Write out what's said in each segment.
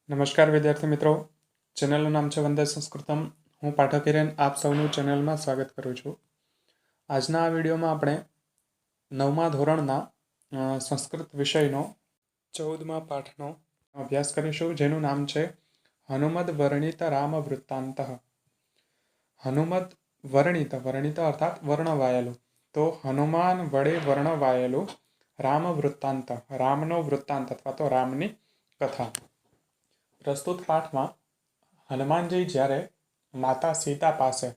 નમસ્કાર વિદ્યાર્થી મિત્રો, ચેનલનું નામ છે વંદે સંસ્કૃતમ. હું પાઠક હિરેન આપ સૌનું ચેનલમાં સ્વાગત કરું છું. આજના આ વિડીયોમાં આપણે 9મા ધોરણના સંસ્કૃત વિષયનો 14મા પાઠનો અભ્યાસ કરીશું, જેનું નામ છે હનુમદ વર્ણિત રામ વૃત્તાંત. હનુમદ વર્ણિત અર્થાત વર્ણવાયેલું, તો હનુમાન વડે વર્ણવાયેલું રામ વૃત્તાંત, રામનો વૃત્તાંત અથવા તો રામની કથા. પ્રસ્તુત પાઠમાં હનુમાનજી જ્યારે માતા સીતા પાસે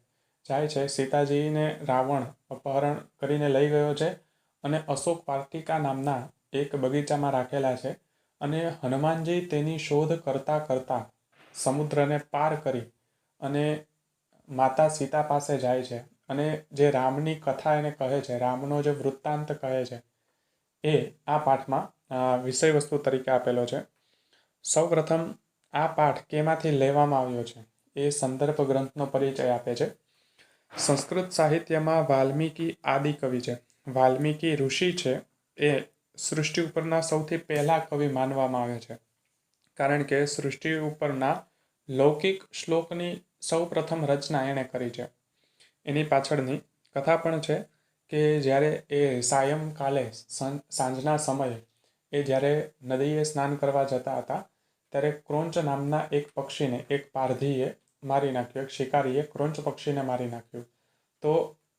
જાય છે, સીતાજીને રાવણ અપહરણ કરીને લઈ ગયો છે અને અશોક વાટિકા નામના એક બગીચામાં રાખેલા છે, અને હનુમાનજી તેની શોધ કરતાં કરતાં સમુદ્રને પાર કરી અને માતા સીતા પાસે જાય છે, અને જે રામની કથા એને કહે છે, રામનો જે વૃત્તાંત કહે છે, એ આ પાઠમાં વિષય વસ્તુ તરીકે આપેલો છે. સૌપ્રથમ આ પાઠ કેમાંથી લેવામાં આવ્યો છે એ સંદર્ભ ગ્રંથનો પરિચય આપે છે. સંસ્કૃત સાહિત્યમાં વાલ્મીકી આદિ કવિ છે. વાલ્મીકી ઋષિ છે એ સૃષ્ટિ ઉપરના સૌથી પહેલા કવિ માનવામાં આવે છે, કારણ કે સૃષ્ટિ ઉપરના લૌકિક શ્લોકની સૌ પ્રથમ રચના એણે કરી છે. એની પાછળની કથા પણ છે કે જ્યારે એ સાયંકાલે સાંજના સમયે એ જ્યારે નદીએ સ્નાન કરવા જતા હતા, ત્યારે ક્રોંચ નામના એક પક્ષીને એક પારધીએ મારી નાખ્યું, એક શિકારીએ ક્રોંચ પક્ષીને મારી નાખ્યું. તો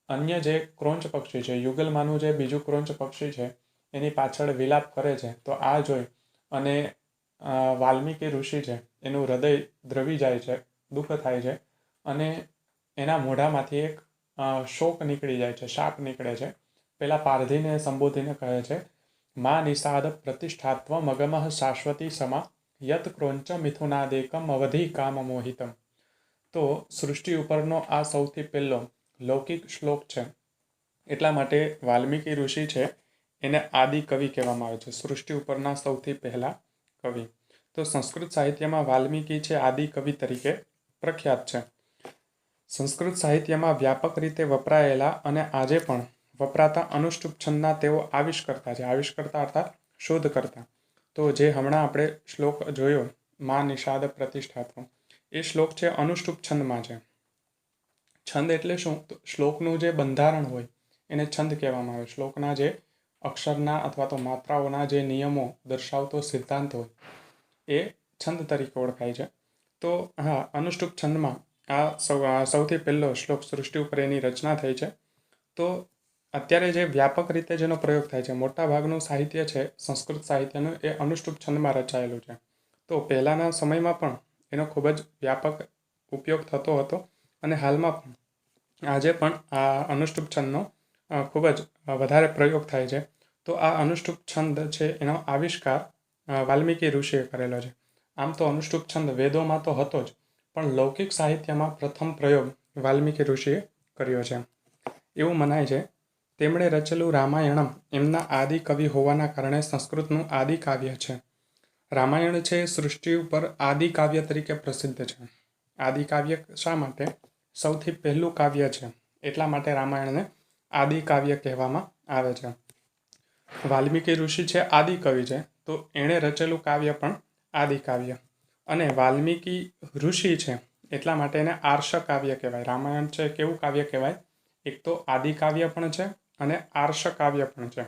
અન્ય જે ક્રોંચ પક્ષી છે, યુગલમાનું જે બીજું ક્રોંચ પક્ષી છે, એની પાછળ વિલાપ કરે છે. તો આ જોઈ અને વાલ્મીકી ઋષિ છે એનું હૃદય દ્રવી જાય છે, દુઃખ થાય છે, અને એના મોઢામાંથી એક શોક નીકળી જાય છે, શાપ નીકળે છે. પેલા પારધીને સંબોધીને કહે છે, મા નિષાદ પ્રતિષ્ઠાત્વ મગમઃ શાશ્વતી સમા યત ક્રોંચ મિથુનાદેકમ અવધિ કામ મોહિતમ. તો સૃષ્ટિ ઉપરનો આ સૌથી પહેલો લૌકિક શ્લોક છે, એટલા માટે વાલ્મીકી ઋષિ છે એને આદિ કવિ કહેવામાં આવે છે, સૃષ્ટિ ઉપરના સૌથી પહેલા કવિ. તો સંસ્કૃત સાહિત્યમાં વાલ્મીકી છે આદિ કવિ તરીકે પ્રખ્યાત છે. સંસ્કૃત સાહિત્યમાં વ્યાપક રીતે વપરાયેલા અને આજે પણ વપરાતા અનુષ્ટુપ છંદના તેઓ આવિષ્કર્તા છે. આવિષ્કર્તા અર્થાત શોધકર્તા. તો જે હમણાં આપણે શ્લોક જોયો, મા નિષાદ પ્રતિષ્ઠાત્વ, એ શ્લોક છે અનુષ્ટુપ છંદમાં છે. છંદ એટલે શું? તો શ્લોકનું જે બંધારણ હોય એને છંદ કહેવામાં આવે. શ્લોકના જે અક્ષરના અથવા તો માત્રાઓના જે નિયમો દર્શાવતો સિદ્ધાંત હોય એ છંદ તરીકે ઓળખાય છે. તો હા, અનુષ્ટુપ છંદમાં આ સૌથી પહેલો શ્લોક સૃષ્ટિ ઉપર એની રચના થઈ છે. તો અત્યારે જે વ્યાપક રીતે જેનો પ્રયોગ થાય છે, મોટા ભાગનું સાહિત્ય છે સંસ્કૃત સાહિત્યનું, એ અનુષ્ટુપ છંદમાં રચાયેલું છે. તો પહેલાંના સમયમાં પણ એનો ખૂબ જ વ્યાપક ઉપયોગ થતો હતો, અને હાલમાં પણ આજે પણ આ અનુષ્ટુપ છંદનો ખૂબ જ વધારે પ્રયોગ થાય છે. તો આ અનુષ્ટુપ છંદ છે એનો આવિષ્કાર વાલ્મીકી ઋષિએ કરેલો છે. આમ તો અનુષ્ટુપ છંદ વેદોમાં તો હતો જ, પણ લૌકિક સાહિત્યમાં પ્રથમ પ્રયોગ વાલ્મીકી ઋષિએ કર્યો છે એવું મનાય છે. તેમણે રચેલું રામાયણમ એમના આદિ કવિ હોવાના કારણે સંસ્કૃતનું આદિ કાવ્ય છે. રામાયણ છે સૃષ્ટિ ઉપર આદિ કાવ્ય તરીકે પ્રસિદ્ધ છે. આદિ કાવ્ય શા માટે? સૌથી પહેલું કાવ્ય છે એટલા માટે રામાયણને આદિ કાવ્ય કહેવામાં આવે છે. વાલ્મીકી ઋષિ છે આદિ કવિ છે, તો એણે રચેલું કાવ્ય પણ આદિ કાવ્ય. અને વાલ્મીકી ઋષિ છે એટલા માટે એને આર્ષ કાવ્ય કહેવાય. રામાયણ છે કેવું કાવ્ય કહેવાય? એક તો આદિ કાવ્ય પણ છે અને આર્ષ કાવ્ય પણ છે.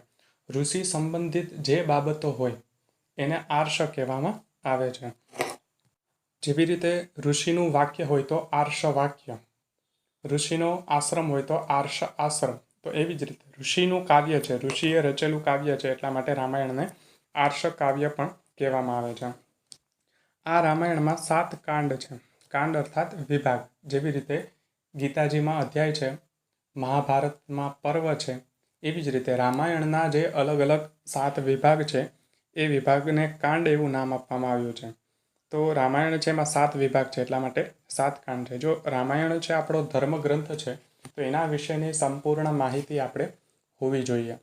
ઋષિ સંબંધિત જે બાબતો હોય એને આર્ષ કહેવામાં આવે છે. જેવી રીતે ઋષિનું વાક્ય હોય તો આર્ષ વાક્ય, ઋષિનો આશ્રમ હોય તો આર્ષ આશ્રમ. તો એવી જ રીતે ઋષિનું કાવ્ય છે, ઋષિએ રચેલું કાવ્ય છે, એટલા માટે રામાયણને આર્ષ કાવ્ય પણ કહેવામાં આવે છે. આ રામાયણમાં 7 કાંડ છે. કાંડ અર્થાત વિભાગ. જેવી રીતે ગીતાજીમાં અધ્યાય છે, મહાભારતમાં પર્વ છે, એવી જ રીતે રામાયણના જે અલગ અલગ 7 વિભાગ છે એ વિભાગને કાંડ એવું નામ આપવામાં આવ્યું છે. તો રામાયણ છે એમાં 7 વિભાગ છે, એટલા માટે 7 કાંડ છે. જો રામાયણ છે આપણો ધર્મગ્રંથ છે, તો એના વિશેની સંપૂર્ણ માહિતી આપણે હોવી જોઈએ.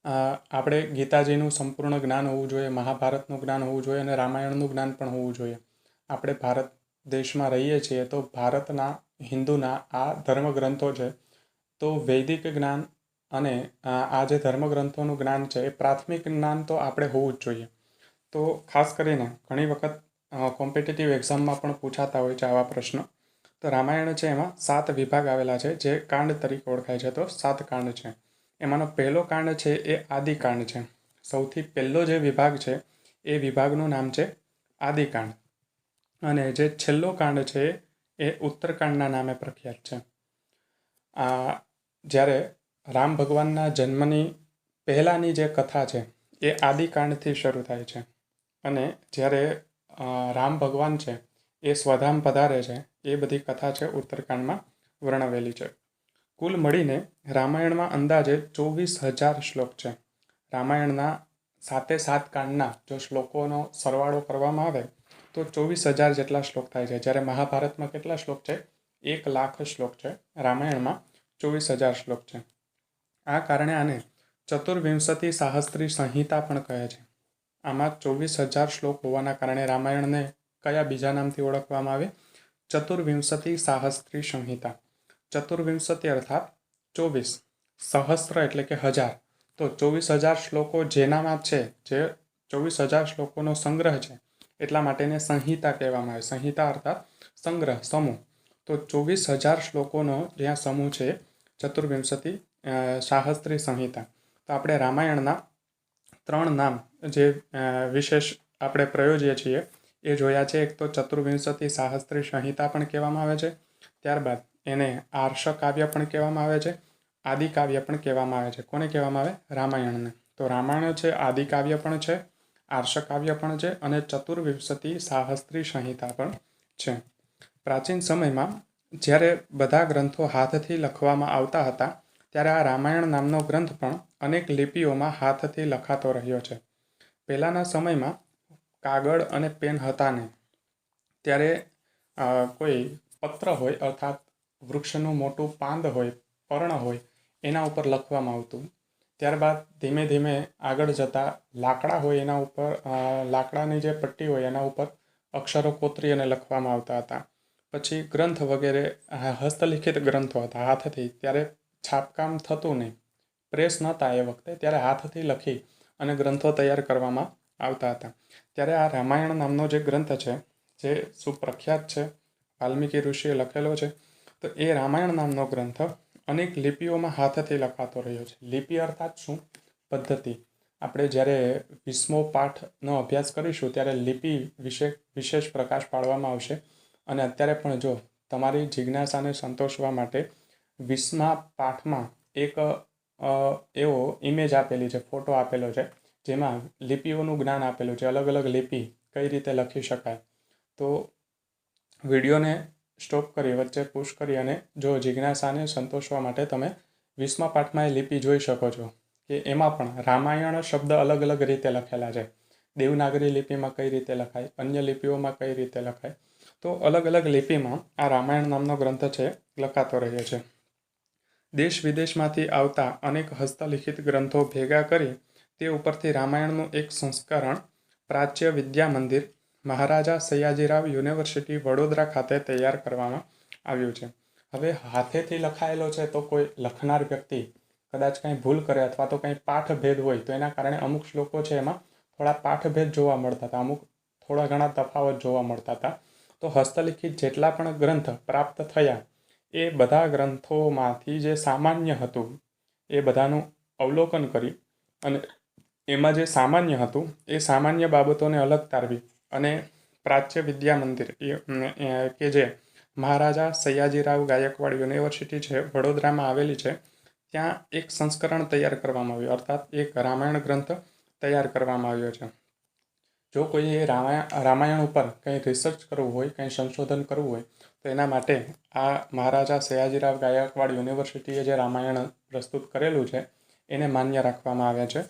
આપણે ગીતાજીનું સંપૂર્ણ જ્ઞાન હોવું જોઈએ, મહાભારતનું જ્ઞાન હોવું જોઈએ, અને રામાયણનું જ્ઞાન પણ હોવું જોઈએ. આપણે ભારત દેશમાં રહીએ છીએ તો ભારતના હિન્દુના આ ધર્મગ્રંથો છે, તો વૈદિક જ્ઞાન અને આ જે ધર્મગ્રંથોનું જ્ઞાન છે એ પ્રાથમિક જ્ઞાન તો આપણે હોવું જ જોઈએ. તો ખાસ કરીને ઘણી વખત કોમ્પિટિટિવ એક્ઝામમાં પણ પૂછાતા હોય છે આવા પ્રશ્નો. તો રામાયણ છે એમાં 7 વિભાગ આવેલા છે જે કાંડ તરીકે ઓળખાય છે. તો 7 કાંડ છે. એમાંનો પહેલો કાંડ છે એ આદિકાંડ છે. સૌથી પહેલો જે વિભાગ છે એ વિભાગનું નામ છે આદિકાંડ. અને જે છેલ્લો કાંડ છે એ ઉત્તરકાંડના નામે પ્રખ્યાત છે. આ જ્યારે રામ ભગવાનના જન્મની પહેલાંની જે કથા છે એ આદિકાંડથી શરૂ થાય છે. અને જ્યારે રામ ભગવાન છે એ સ્વધામ પધારે છે એ બધી કથા છે ઉત્તરકાંડમાં વર્ણવેલી છે. કુલ મળીને રામાયણમાં અંદાજે 24,000 શ્લોક છે. રામાયણના 7 કાંડના જો શ્લોકોનો સરવાળો કરવામાં આવે તો 24,000 જેટલા શ્લોક થાય છે. જ્યારે મહાભારતમાં કેટલા શ્લોક છે? 1,00,000 શ્લોક છે. રામાયણમાં 24,000 શ્લોક છે. આ કારણે આને ચતુર્વિંશતિ સાહસ્ત્રી સંહિતા પણ કહે છે. આમાં 24,000 શ્લોક હોવાના કારણે રામાયણને કયા બીજા નામથી ઓળખવામાં આવે? ચતુર્વિંશતિ સાહસ્ત્રી સંહિતા. ચતુર્વિંશતિ અર્થાત 24, સહસ્ત્ર એટલે કે 1000. તો 24,000 શ્લોકો જેનામાં છે, જે 24,000 શ્લોકોનો સંગ્રહ છે, એટલા માટે એને સંહિતા કહેવામાં આવે. સંહિતા અર્થાત સંગ્રહ, સમૂહ. તો 24,000 શ્લોકોનો જ્યાં સમૂહ છે ચતુર્વિંશતિ સાહસ્ત્રી સંહિતા. તો આપણે રામાયણના 3 નામ જે વિશેષ આપણે પ્રયોજીએ છીએ એ જોયા છે. એક તો ચતુર્વિંશતિ સાહસ્ત્રી સંહિતા પણ કહેવામાં આવે છે. ત્યારબાદ એને આર્ષ કાવ્ય પણ કહેવામાં આવે છે. આદિ કાવ્ય પણ કહેવામાં આવે છે. કોને કહેવામાં આવે? રામાયણને. તો રામાયણ છે આદિ કાવ્ય પણ છે, આર્ષ કાવ્ય પણ છે અને ચતુર્વિંશતિ સાહસ્ત્રી સંહિતા પણ છે. પ્રાચીન સમયમાં જ્યારે બધા ગ્રંથો હાથથી લખવામાં આવતા હતા ત્યારે આ રામાયણ નામનો ગ્રંથ પણ અનેક લિપિઓમાં હાથથી લખાતો રહ્યો છે. પહેલાંના સમયમાં કાગળ અને પેન હતા નહીં. ત્યારે કોઈ પત્ર હોય અર્થાત વૃક્ષનું મોટું પાંદ હોય, પર્ણ હોય, એના ઉપર લખવામાં આવતું. ત્યારબાદ ધીમે ધીમે આગળ જતાં લાકડા હોય એના ઉપર, લાકડાની જે પટ્ટી હોય એના ઉપર અક્ષરો કોતરી અને લખવામાં આવતા હતા. પછી ગ્રંથ વગેરે હસ્તલિખિત ગ્રંથો હતા હાથથી. ત્યારે છાપકામ થતું નહીં, પ્રેસ નહોતા એ વખતે, ત્યારે હાથથી લખી અને ગ્રંથો તૈયાર કરવામાં આવતા હતા. ત્યારે આ રામાયણ નામનો જે ગ્રંથ છે જે સુપ્રખ્યાત છે, વાલ્મીકી ઋષિએ લખેલો છે, તો એ રામાયણ નામનો ગ્રંથ અનેક લિપિઓમાં હાથથી લખાતો રહ્યો છે. લિપિ અર્થાત શું? પદ્ધતિ. આપણે જ્યારે 20મો પાઠનો અભ્યાસ કરીશું ત્યારે લિપિ વિશે વિશેષ પ્રકાશ પાડવામાં આવશે. અને અત્યારે પણ જો તમારી જિજ્ઞાસાને સંતોષવા માટે 20મા પાઠમાં એક એવો ઇમેજ આપેલી છે, ફોટો આપેલો છે, જેમાં લિપિઓનું જ્ઞાન આપેલું છે. અલગ અલગ લિપિ કઈ રીતે લખી શકાય. તો વિડીયોને સ્ટોપ કરી વચ્ચે પુશ કરી અને જો જિજ્ઞાસાને સંતોષવા માટે તમે 20મા પાઠમાં એ લિપિ જોઈ શકો છો કે એમાં પણ રામાયણ શબ્દ અલગ અલગ રીતે લખેલા છે. દેવનાગરી લિપિમાં કઈ રીતે લખાય, અન્ય લિપિઓમાં કઈ રીતે લખાય. તો અલગ અલગ લિપિમાં આ રામાયણ નામનો ગ્રંથ છે લખાતો રહ્યો છે. દેશ વિદેશમાંથી આવતા અનેક હસ્તલિખિત ગ્રંથો ભેગા કરી તે ઉપરથી રામાયણનું એક સંસ્કરણ પ્રાચ્ય વિદ્યા મંદિર, મહારાજા સયાજીરાવ યુનિવર્સિટી વડોદરા ખાતે તૈયાર કરવામાં આવ્યું છે. હવે હાથેથી લખાયેલો છે તો કોઈ લખનાર વ્યક્તિ કદાચ કંઈ ભૂલ કરે અથવા તો કંઈ પાઠભેદ હોય તો એના કારણે અમુક શ્લોકો છે એમાં થોડા પાઠભેદ જોવા મળતા હતા, અમુક થોડા ઘણા તફાવત જોવા મળતા હતા. તો હસ્તલિખિત જેટલા પણ ગ્રંથ પ્રાપ્ત થયા એ બધા ગ્રંથોમાંથી જે સામાન્ય હતું એ બધાનું અવલોકન કરી અને એમાં જે સામાન્ય હતું એ સામાન્ય બાબતોને અલગ તારવી અને પ્રાચ્ય વિદ્યા મંદિર કે જે મહારાજા સયાજીરાવ ગાયકવાડ યુનિવર્સિટી છે વડોદરામાં આવેલી છે, ત્યાં એક સંસ્કરણ તૈયાર કરવામાં આવ્યું, અર્થાત એક રામાયણ ગ્રંથ તૈયાર કરવામાં આવ્યો છે. જો કોઈએ રામાયણ ઉપર કંઈ રિસર્ચ કરવું હોય, કંઈ સંશોધન કરવું હોય તો એના માટે આ મહારાજા સયાજીરાવ ગાયકવાડ યુનિવર્સિટીએ જે રામાયણ પ્રસ્તુત કરેલું છે એને માન્ય રાખવામાં આવ્યા છે.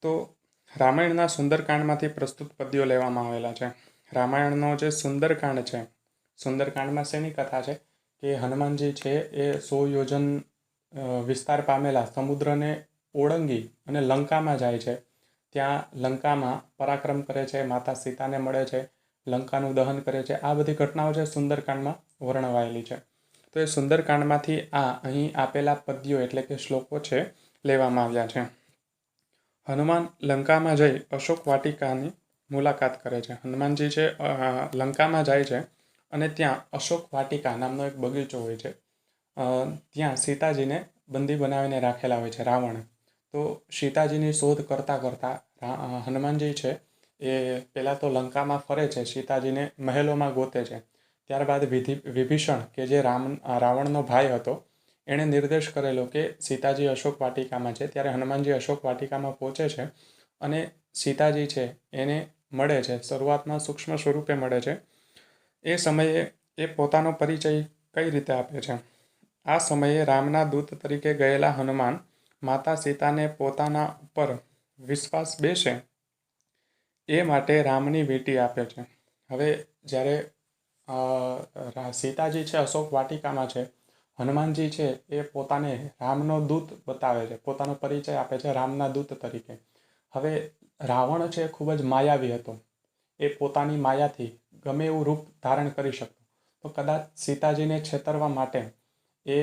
તો રામાયણના સુંદરકાંડમાંથી પ્રસ્તુત પદ્યો લેવામાં આવેલા છે. રામાયણનો જે સુંદરકાંડ છે, સુંદરકાંડમાં શેની કથા છે કે હનુમાનજી છે એ 100 યોજન વિસ્તાર પામેલા સમુદ્રને ઓળંગી અને લંકામાં જાય છે. ત્યાં લંકામાં પરાક્રમ કરે છે, માતા સીતાને મળે છે, લંકાનું દહન કરે છે. આ બધી ઘટનાઓ છે સુંદરકાંડમાં વર્ણવાયેલી છે. તો એ સુંદરકાંડમાંથી આ અહીં આપેલા પદ્યો એટલે કે શ્લોકો છે લેવામાં આવ્યા છે. હનુમાન લંકામાં જઈ અશોક વાટિકાની મુલાકાત કરે છે. હનુમાનજી છે લંકામાં જાય છે અને ત્યાં અશોક વાટિકા નામનો એક બગીચો હોય છે. ત્યાં સીતાજીને બંદી બનાવીને રાખેલા હોય છે રાવણે. તો સીતાજીની શોધ કરતાં કરતાં હનુમાનજી છે એ પહેલાં તો લંકામાં ફરે છે, સીતાજીને મહેલોમાં ગોતે છે. ત્યારબાદ વિભીષણ કે જે રાવણનો ભાઈ હતો એણે નિર્દેશ કરેલો કે સીતાજી અશોક વાટિકામાં છે. ત્યારે હનુમાનજી અશોક વાટિકામાં પહોંચે છે અને સીતાજી છે એને મળે છે. શરૂઆતમાં સૂક્ષ્મ સ્વરૂપે મળે છે. એ સમયે એ પોતાનો પરિચય કઈ રીતે આપે છે. આ સમયે રામના દૂત તરીકે ગયેલા હનુમાન માતા સીતાને પોતાના ઉપર વિશ્વાસ બેસે એ માટે રામની વીંટી આપે છે. હવે જ્યારે સીતાજી છે અશોક વાટિકામાં છે, હનુમાનજી છે એ પોતાને રામનો દૂત બતાવે છે, પોતાનો પરિચય આપે છે રામના દૂત તરીકે. હવે રાવણ છે ખૂબ જ માયાવી હતો. એ પોતાની માયાથી ગમે એવું રૂપ ધારણ કરી શકતો. તો કદાચ સીતાજીને છેતરવા માટે એ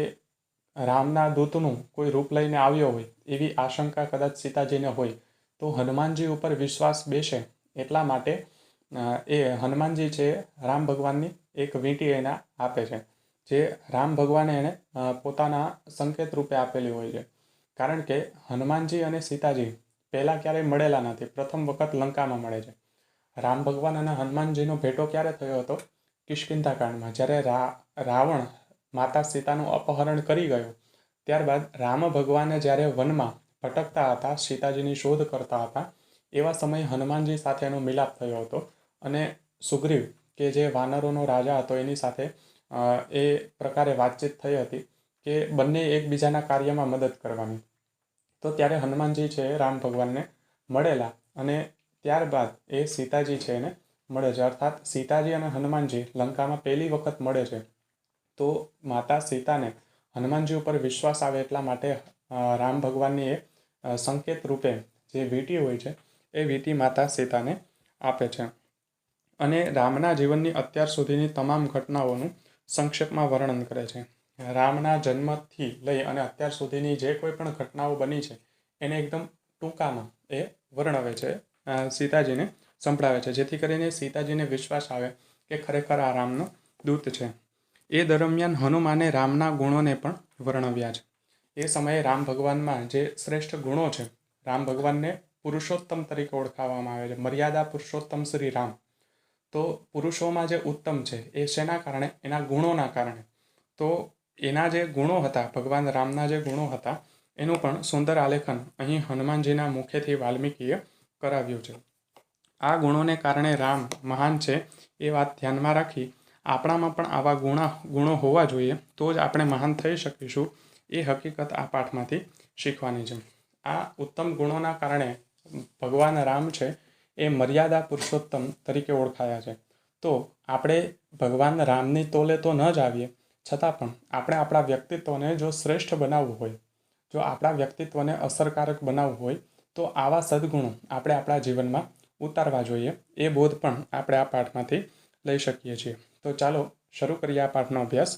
રામના દૂતનું કોઈ રૂપ લઈને આવ્યો હોય એવી આશંકા કદાચ સીતાજીને હોય. તો હનુમાનજી ઉપર વિશ્વાસ બેસે એટલા માટે એ હનુમાનજી છે રામ ભગવાનની એક વીંટી એને આપે છે, જે રામ ભગવાને એને પોતાના સંકેત રૂપે આપેલી હોય છે. કારણ કે હનુમાનજી અને સીતાજી પહેલાં ક્યારેય મળેલા નથી, પ્રથમ વખત લંકામાં મળે છે. રામ ભગવાન અને હનુમાનજીનો ભેટો ક્યારે થયો હતો? કિષ્કિંધા કાંડમાં, જ્યારે રાવણ માતા સીતાનું અપહરણ કરી ગયો. ત્યારબાદ રામ ભગવાને જ્યારે વનમાં ભટકતા હતા, સીતાજીની શોધ કરતા હતા, એવા સમયે હનુમાનજી સાથે એનો મિલાપ થયો હતો અને સુગ્રીવ કે જે વાનરોનો રાજા હતો એની સાથે એ પ્રકારે વાતચીત થઈ હતી કે બંને એકબીજાના કાર્યમાં મદદ કરવાની. તો ત્યારે હનુમાનજી છે રામ ભગવાનને મળેલા અને ત્યારબાદ એ સીતાજી છે એને મળે છે. અર્થાત સીતાજી અને હનુમાનજી લંકામાં પહેલી વખત મળે છે. તો માતા સીતાને હનુમાનજી ઉપર વિશ્વાસ આવે એટલા માટે રામ ભગવાનની એ સંકેત રૂપે જે વીંટી હોય છે એ વીંટી માતા સીતાને આપે છે. અને રામના જીવનની અત્યાર સુધીની તમામ ઘટનાઓનું સંક્ષેપમાં વર્ણન કરે છે. રામના જન્મથી લઈ અને અત્યાર સુધીની જે કોઈ પણ ઘટનાઓ બની છે એને એકદમ ટૂંકામાં એ વર્ણવે છે, સીતાજીને સંભળાવે છે, જેથી કરીને સીતાજીને વિશ્વાસ આવે કે ખરેખર આ રામનો દૂત છે. એ દરમિયાન હનુમાને રામના ગુણોને પણ વર્ણવ્યા છે. એ સમયે રામ ભગવાનમાં જે શ્રેષ્ઠ ગુણો છે, રામ ભગવાનને પુરુષોત્તમ તરીકે ઓળખાવવામાં આવે છે, મર્યાદા પુરુષોત્તમ શ્રી રામ. તો પુરુષોમાં જે ઉત્તમ છે એ શેના કારણે? એના ગુણોના કારણે. તો એના જે ગુણો હતા, ભગવાન રામના જે ગુણો હતા, એનું પણ સુંદર આલેખન અહીં હનુમાનજીના મુખેથી વાલ્મીકીએ કરાવ્યું છે. આ ગુણોને કારણે રામ મહાન છે એ વાત ધ્યાનમાં રાખી આપણામાં પણ આવા ગુણો હોવા જોઈએ, તો જ આપણે મહાન થઈ શકીશું. એ હકીકત આ પાઠમાંથી શીખવાની છે. આ ઉત્તમ ગુણોના કારણે ભગવાન રામ છે એ મર્યાદા પુરુષોત્તમ તરીકે ઓળખાયા છે. તો આપણે ભગવાન રામની તોલે તો ન જ આવીએ, છતાં પણ આપણે આપણા વ્યક્તિત્વને જો શ્રેષ્ઠ બનાવવું હોય, જો આપણા વ્યક્તિત્વને અસરકારક બનાવવું હોય, તો આવા સદ્ગુણો આપણે આપણા જીવનમાં ઉતારવા જોઈએ. એ બોધ પણ આપણે આ પાઠમાંથી લઈ શકીએ છીએ. તો ચાલો શરૂ કરીએ આ પાઠનો અભ્યાસ.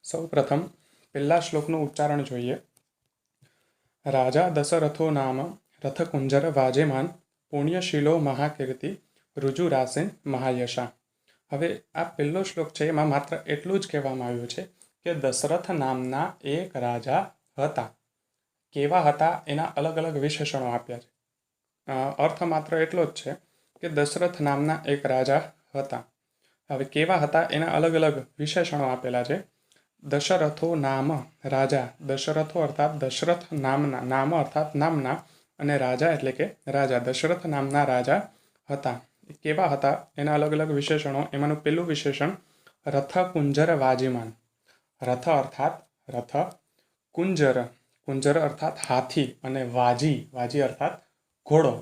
સૌ પ્રથમ પહેલા શ્લોકનું ઉચ્ચારણ જોઈએ. રાજા દશરથો નામ રથકુંજર વાજેમાન પુણ્યશીલો મહાકીર્તિ રુજુરાસેન મહાયશા. હવે આ પહેલો શ્લોક છે એમાં માત્ર એટલું જ કહેવામાં આવ્યું છે કે દશરથ નામના એક રાજા હતા. કેવા હતા એના અલગ અલગ વિશેષણો આપ્યા છે. અર્થ માત્ર એટલો જ છે કે દશરથ નામના એક રાજા હતા. હવે કેવા હતા એના અલગ અલગ વિશેષણો આપેલા છે. દશરથો નામ રાજા, દશરથો અર્થાત દશરથ નામના, નામ અર્થાત નામના, અને રાજા એટલે કે રાજા, દશરથ નામના રાજા હતા. કેવા હતા એના અલગ અલગ વિશેષણો. એમાંનું પહેલું વિશેષણ રથ કુંજર વાજીમાન. રથ અર્થાત રથ, કુંજર, કુંજર અર્થાત હાથી, અને વાજી, વાજી અર્થાત ઘોડો.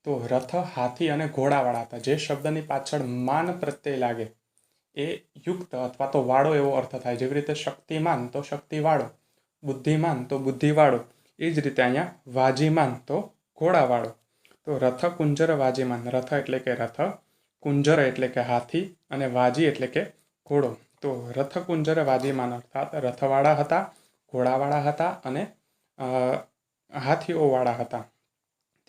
તો રથ, હાથી અને ઘોડાવાળા હતા. જે શબ્દની પાછળ માન પ્રત્યય લાગે એ યુક્ત અથવા તો વાળો એવો અર્થ થાય. જેવી રીતે શક્તિમાન તો શક્તિવાળો, બુદ્ધિમાન તો બુદ્ધિવાળો, એ જ રીતે અહીંયા વાજીમાન તો ઘોડાવાળો. તો રથ કુંજર વાજીમાન. રથ એટલે કે રથ, કુંજર એટલે કે હાથી, અને વાજી એટલે કે ઘોડો. તો રથ કુંજર વાજીમાન અર્થાત રથવાળા હતા, ઘોડાવાળા હતા અને હાથીઓવાળા હતા.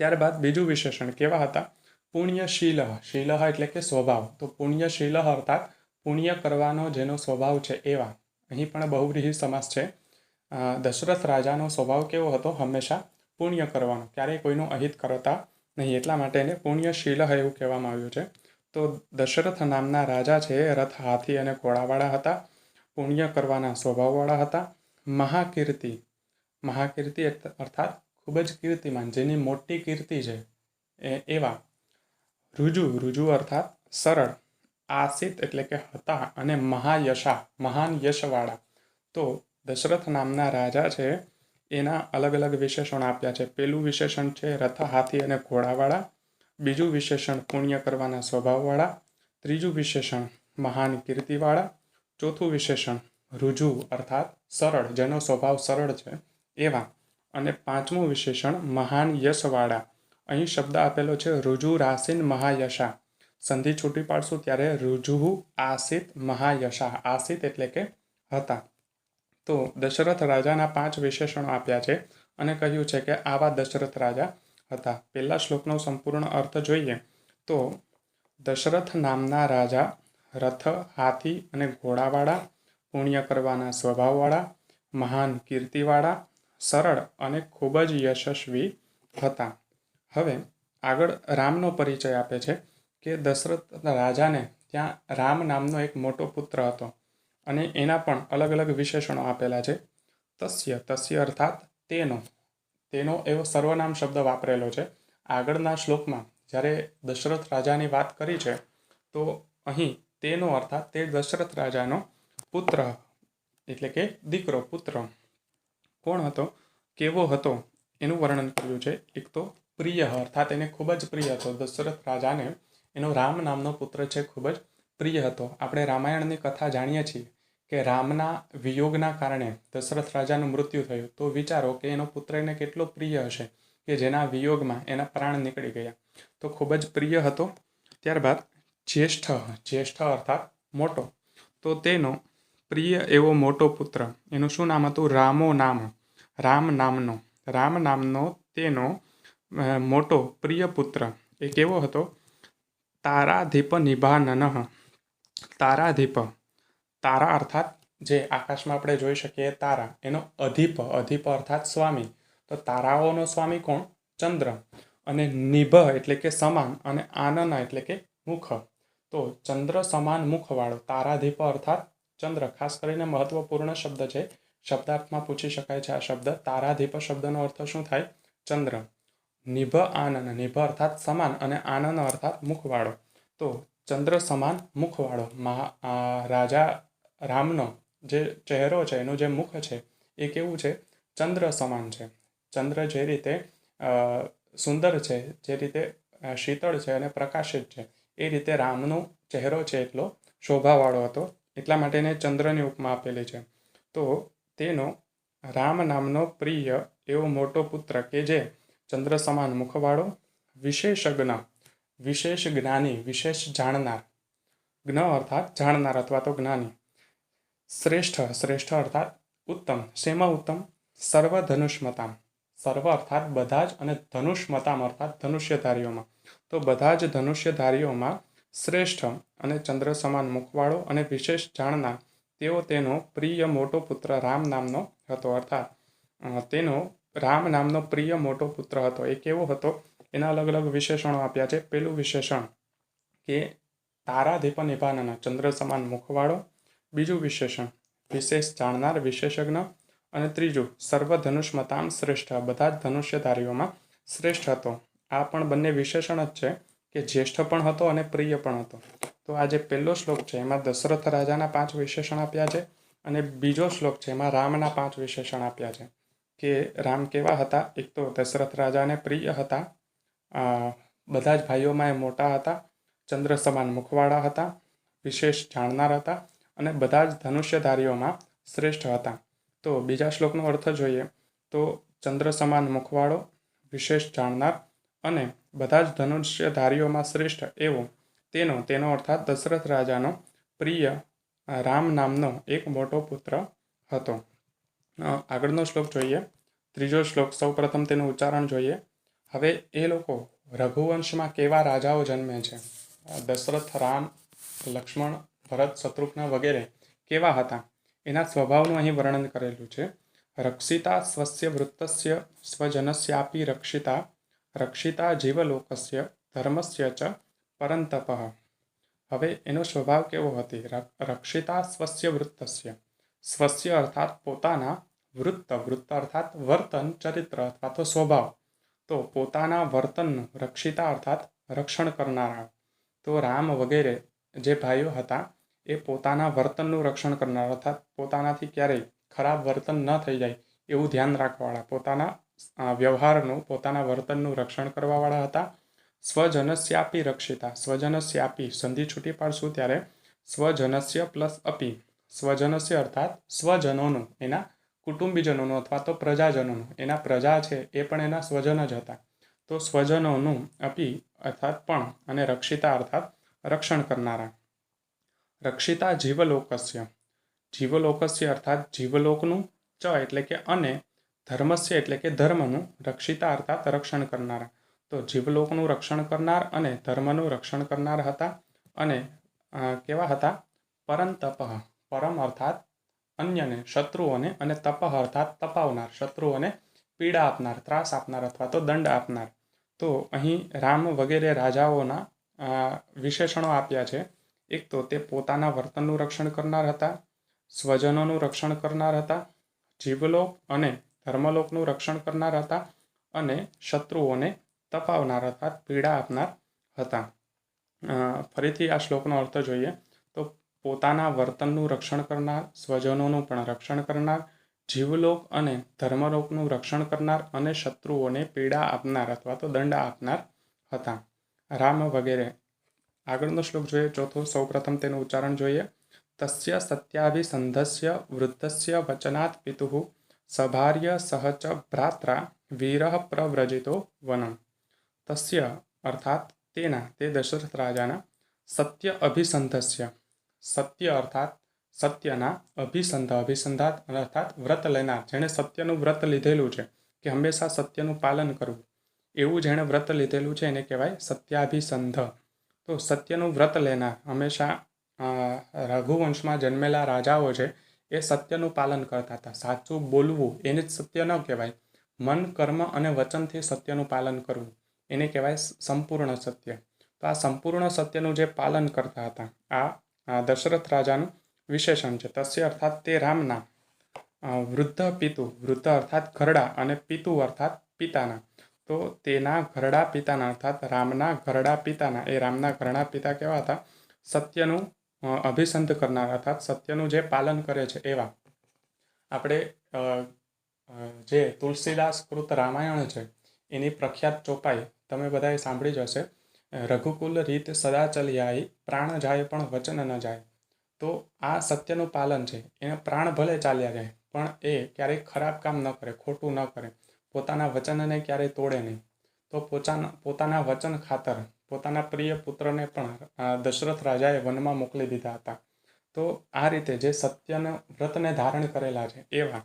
ત્યારબાદ બીજું વિશેષણ કેવા હતા? પુણ્યશીલ, શીલ એટલે કે સ્વભાવ, તો પુણ્યશીલ અર્થાત પુણ્ય કરવાનો જેનો સ્વભાવ છે એવા. અહીં પણ બહુવ્રીહી સમાસ છે. દશરથ રાજાનો સ્વભાવ કેવો હતો? હંમેશા પુણ્ય કરવાનો, ક્યારેય કોઈનું અહિત કરતા નહીં, એટલા માટે એને પુણ્યશીલ એવું કહેવામાં આવ્યું છે. તો દશરથ નામના રાજા છે રથ, હાથી અને ઘોડાવાળા હતા, પુણ્ય કરવાના સ્વભાવવાળા હતા. મહાકીર્તિ, મહાકીર્તિ અર્થાત ખૂબ જ કીર્તિમાન, જેની મોટી કીર્તિ છે એવા. રુજુ, રુજુ અર્થાત સરળ. આસિત એટલે કે હતા, અને મહાયશા, મહાન યશવાળા. તો દશરથ નામના રાજા છે એના અલગ અલગ વિશેષણ આપ્યા છે. પહેલું વિશેષણ છે રથ, હાથી અને ઘોડાવાળા. બીજું વિશેષણ પુણ્ય કરવાના સ્વભાવવાળા. ત્રીજું વિશેષણ મહાન કીર્તિવાળા. ચોથું વિશેષણ રુજુ અર્થાત સરળ, જેનો સ્વભાવ સરળ છે એવા. અને પાંચમું વિશેષણ મહાન યશવાળા. અહીં શબ્દ આપેલો છે રુજુ રાસીન મહાયશા. સંધિ છૂટી પાડશું ત્યારે રુજુ આસિત મહાયશા. આસિત એટલે કે હતા. તો દશરથ રાજાના 5 વિશેષણો આપ્યા છે અને કહ્યું છે કે આવા દશરથ રાજા હતા. પહેલા શ્લોકનો સંપૂર્ણ અર્થ જોઈએ તો દશરથ નામના રાજા રથ, હાથી અને ઘોડાવાળા, પુણ્ય કરવાના સ્વભાવવાળા, મહાન કીર્તિવાળા, સરળ અને ખૂબ જ યશસ્વી હતા. હવે આગળ રામનો પરિચય આપે છે કે દશરથ રાજાને ત્યાં રામ નામનો એક મોટો પુત્ર હતો અને એના પણ અલગ અલગ વિશેષણો આપેલા છે. તસ્ય, તસ્ય અર્થાત તેનો, તેનો એવો સર્વનામ શબ્દ વાપરેલો છે. આગળના શ્લોકમાં જ્યારે દશરથ રાજાની વાત કરી છે તો અહીં તેનો અર્થાત તે દશરથ રાજાનો પુત્ર એટલે કે દીકરો, પુત્ર. કોણ હતો, કેવો હતો એનું વર્ણન કર્યું છે. એક તો પ્રિય અર્થાત એને ખૂબ જ પ્રિય હતો. દશરથ રાજાને એનો રામ નામનો પુત્ર છે ખૂબ જ પ્રિય હતો. આપણે રામાયણની કથા જાણીએ છીએ કે રામના વિયોગના કારણે દશરથ રાજાનું મૃત્યુ થયું. તો વિચારો કે એનો પુત્ર એને કેટલો પ્રિય હશે કે જેના વિયોગમાં એના પ્રાણ નીકળી ગયા. તો ખૂબ જ પ્રિય હતો. ત્યારબાદ જ્યેષ્ઠ, જ્યેષ્ઠ અર્થાત મોટો. તો તેનો પ્રિય એવો મોટો પુત્ર, એનું શું નામ હતું? રામો નામ, રામ નામનો, રામ નામનો તેનો મોટો પ્રિય પુત્ર એ કેવો હતો? તારાધીપ નિભાનનઃ. તારાધીપ, તારા અર્થાત જે આકાશમાં આપણે જોઈ શકીએ તારા, એનો અધીપ, અધીપ અર્થાત સ્વામી. તો તારાઓનો સ્વામી કોણ? ચંદ્ર. અને નિભ એટલે કે સમાન, અને આનન એટલે કે મુખ. તો ચંદ્ર સમાન મુખવાળો. તારાધીપ અર્થાત ચંદ્ર. ખાસ કરીને મહત્વપૂર્ણ શબ્દ છે, શબ્દાર્થમાં પૂછી શકાય છે આ શબ્દ. તારાધીપ શબ્દનો અર્થ શું થાય? ચંદ્ર. નિભ આનન, નિભ અર્થાત સમાન અને આનન અર્થાત મુખવાળો. તો ચંદ્ર સમાન મુખવાળો રાજા રામનો જે ચહેરો છે, એનું જે મુખ છે એ કેવું છે? ચંદ્ર સમાન છે. ચંદ્ર જે રીતે સુંદર છે, જે રીતે શીતળ છે અને પ્રકાશિત છે, એ રીતે રામનો ચહેરો છે એટલો શોભાવાળો હતો. એટલા માટે એને ચંદ્રની ઉપમા આપેલી છે. તો તેનો રામ નામનો પ્રિય એવો મોટો પુત્ર કે જે ચંદ્ર સમાન મુખવાળો, વિશેષજ્ઞ, વિશેષ જ્ઞાની, વિશેષ જાણનાર. જ્ઞ અર્થાત જાણનાર અથવા તો જ્ઞાની. શ્રેષ્ઠ, શ્રેષ્ઠ અર્થાત ઉત્તમ. શેમાં ઉત્તમ? સર્વ ધનુષ્મતામ. સર્વ અર્થાત બધા જ, અને ધનુષ્મતામ અર્થાત ધનુષ્યધારીઓમાં. તો બધા જ ધનુષ્યધારીઓમાં શ્રેષ્ઠ અને ચંદ્ર સમાન મુખવાળો અને વિશેષ જાણનાર તેઓ તેનો પ્રિય મોટો પુત્ર રામ નામનો હતો. અર્થાત તેનો રામ નામનો પ્રિય મોટો પુત્ર હતો. એ કેવો હતો? એના અલગ અલગ વિશેષણો આપ્યા છે. પહેલું વિશેષણ કે તારાધીપ નિભાનન, ચંદ્ર સમાન મુખવાળો. બીજું વિશેષણ વિશેષ જાણનાર, વિશેષજ્ઞ. અને ત્રીજું સર્વ ધનુષ્મતામ શ્રેષ્ઠ, બધા જ ધનુષ્યધારીઓમાં શ્રેષ્ઠ હતો. આ પણ બંને વિશેષણ જ છે કે જ્યેષ્ઠ પણ હતો અને પ્રિય પણ હતો. તો આ જે પહેલો શ્લોક છે એમાં દશરથ રાજાના 5 વિશેષણ આપ્યા છે, અને બીજો શ્લોક છે એમાં રામના 5 વિશેષણ આપ્યા છે કે રામ કેવા હતા. એક તો દશરથ રાજાને પ્રિય હતા, બધા જ ભાઈઓમાં એ મોટા હતા, ચંદ્ર સમાન મુખવાળા હતા, વિશેષ જાણનાર હતા, અને બધા જ ધનુષ્યધારીઓમાં શ્રેષ્ઠ હતા. તો બીજા શ્લોકનો અર્થ જોઈએ તો ચંદ્ર સમાન મુખવાળો, વિશેષ જાણનાર અને બધા જ ધનુષ્યધારીઓમાં શ્રેષ્ઠ એવો તેનો અર્થાત દશરથ રાજાનો પ્રિય રામ નામનો એક મોટો પુત્ર હતો. આગળનો શ્લોક જોઈએ, ત્રીજો શ્લોક. સૌ પ્રથમ તેનું ઉચ્ચારણ જોઈએ. હવે એ લોકો રઘુવંશમાં કેવા રાજાઓ જન્મે છે? દશરથ, રામ, લક્ષ્મણ, ભરત, શત્રુઘ્ન વગેરે કેવા હતા એના સ્વભાવનું અહીં વર્ણન કરેલું છે. રક્ષિતા સ્વસ્ય વૃત્તસ્ય સ્વજનસ્યાપી રક્ષિતા રક્ષિતા જીવલોકસ્ય ધર્મસ્ય ચ પરંતપઃ. હવે એનો સ્વભાવ કેવો હતી? રક્ષિતા સ્વસ્ય વૃત્તસ્ય. સ્વસ્ય અર્થાત પોતાના, વૃત્ત અર્થાત વર્તન, ચરિત્ર અથવા તો સ્વભાવ. તો પોતાના વર્તનનું, રક્ષિતા અર્થાત રક્ષણ કરનારા. તો રામ વગેરે જે ભાઈઓ હતા એ પોતાના વર્તનનું રક્ષણ કરનાર, અર્થાત પોતાનાથી ક્યારેય ખરાબ વર્તન ન થઈ જાય એવું ધ્યાન રાખવાવાળા, પોતાના વ્યવહારનું, પોતાના વર્તનનું રક્ષણ કરવાવાળા હતા. સ્વજનસ્યાપી રક્ષિતા. સ્વજનસ્યાપી સંધિ છૂટી પાડશું ત્યારે સ્વજનસ્ય પ્લસ અપી. સ્વજનસ્ય અર્થાત સ્વજનોનું, એના કુટુંબીજનોનું અથવા તો પ્રજાજનોનું, એના પ્રજા છે એ પણ એના સ્વજન જ હતા. તો સ્વજનોનું અપી અર્થાત પણ, અને રક્ષિતા અર્થાત રક્ષણ કરનારા. રક્ષિતા જીવલોકસ્ય. જીવલોકસ્ય અર્થાત જીવલોકનું, ચ એટલે કે અને, ધર્મસ્ય એટલે કે ધર્મનું, રક્ષિતા અર્થાત રક્ષણ કરનારા. તો જીવલોકનું રક્ષણ કરનાર અને ધર્મનું રક્ષણ કરનાર હતા. અને કેવા હતા? પરંતપઃ. પરમ અર્થાત અન્યને, શત્રુઓને, અને તપઃ અર્થાત તપાવનાર, શત્રુઓને પીડા આપનાર, ત્રાસ આપનાર અથવા તો દંડ આપનાર. તો અહીં રામ વગેરે રાજાઓના વિશેષણો આપ્યા છે. એક તો તે પોતાના વર્તનનું રક્ષણ કરનાર હતા, સ્વજનોનું રક્ષણ કરનાર હતા, જીવલોક અને ધર્મલોકનું રક્ષણ કરનાર હતા, અને શત્રુઓને તપાવનાર અર્થાત પીડા આપનાર હતા. ફરીથી આ શ્લોકનો અર્થ જોઈએ તો પોતાના વર્તનનું રક્ષણ કરનાર, સ્વજનોનું પણ રક્ષણ કરનાર, જીવલોક અને ધર્મલોકનું રક્ષણ કરનાર, અને શત્રુઓને પીડા આપનાર અથવા તો દંડ આપનાર હતા. રામ વગેરે. આગળનો શ્લોક જોઈએ, ચોથો. સૌપ્રથમ તેનું ઉચ્ચારણ જોઈએ. તસ્ય સત્યાભિસંધસ્ય વૃદ્ધસ્ય વચનાત પિતુઃ સભાર્ય સહ ચ ભ્રાત્રા વીરઃ પ્રવ્રજિતો વનમ. તસ્ય અર્થાત તેના, તે દશરથ રાજાના, સત્ય અભિસંધસ્ય. સત્ય અર્થાત સત્યના, અભિસંધ, અભિસંધાત અર્થાત વ્રત લેનાર, જેણે સત્યનું વ્રત લીધેલું છે કે હંમેશા સત્યનું પાલન કરવું, એવું જેણે વ્રત લીધેલું છે એને કહેવાય સત્યાભિસંધ. તો સત્યનું વ્રત લેનાર, હંમેશા રઘુવંશમાં જન્મેલા રાજાઓ છે એ સત્યનું પાલન કરતા હતા. સાચું બોલવું એને જ સત્ય ન કહેવાય. મન, કર્મ અને વચનથી સત્યનું પાલન કરવું એને કહેવાય સંપૂર્ણ સત્ય. તો આ સંપૂર્ણ સત્યનું જે પાલન કરતા હતા, આ દશરથ રાજાનું વિશેષણ છે. તસ્ય અર્થાત તે રામના, વૃદ્ધ પિતુ, વૃદ્ધ અર્થાત ઘરડા, અને પિતુ અર્થાત પિતાના. તો તેના ઘરડા પિતાના અર્થાત રામના ઘરડા પિતાના, એ રામના ઘરડા પિતા કેવા હતા? સત્યનું અભિસંધ કરનાર અર્થાત સત્યનું જે પાલન કરે છે એવા. આપણે જે તુલસીદાસ કૃત રામાયણ છે એની પ્રખ્યાત ચોપાઈ તમે બધાએ સાંભળી જ હશે. રઘુકુલ રીત સદા ચલિયાઈ, પ્રાણ જાય પણ વચન ન જાય. તો આ સત્યનું પાલન છે. એને પ્રાણ ભલે ચાલ્યા જાય પણ એ ક્યારેય ખરાબ કામ ન કરે, ખોટું ન કરે, પોતાના વચનને ક્યારેય તોડે નહીં. તો પોતાના વચન ખાતર પોતાના પ્રિય પુત્રને પણ દશરથ રાજાએ વનમાં મોકલી દીધા હતા. તો આ રીતે જે સત્યના વ્રતને ધારણ કરેલા છે એવા.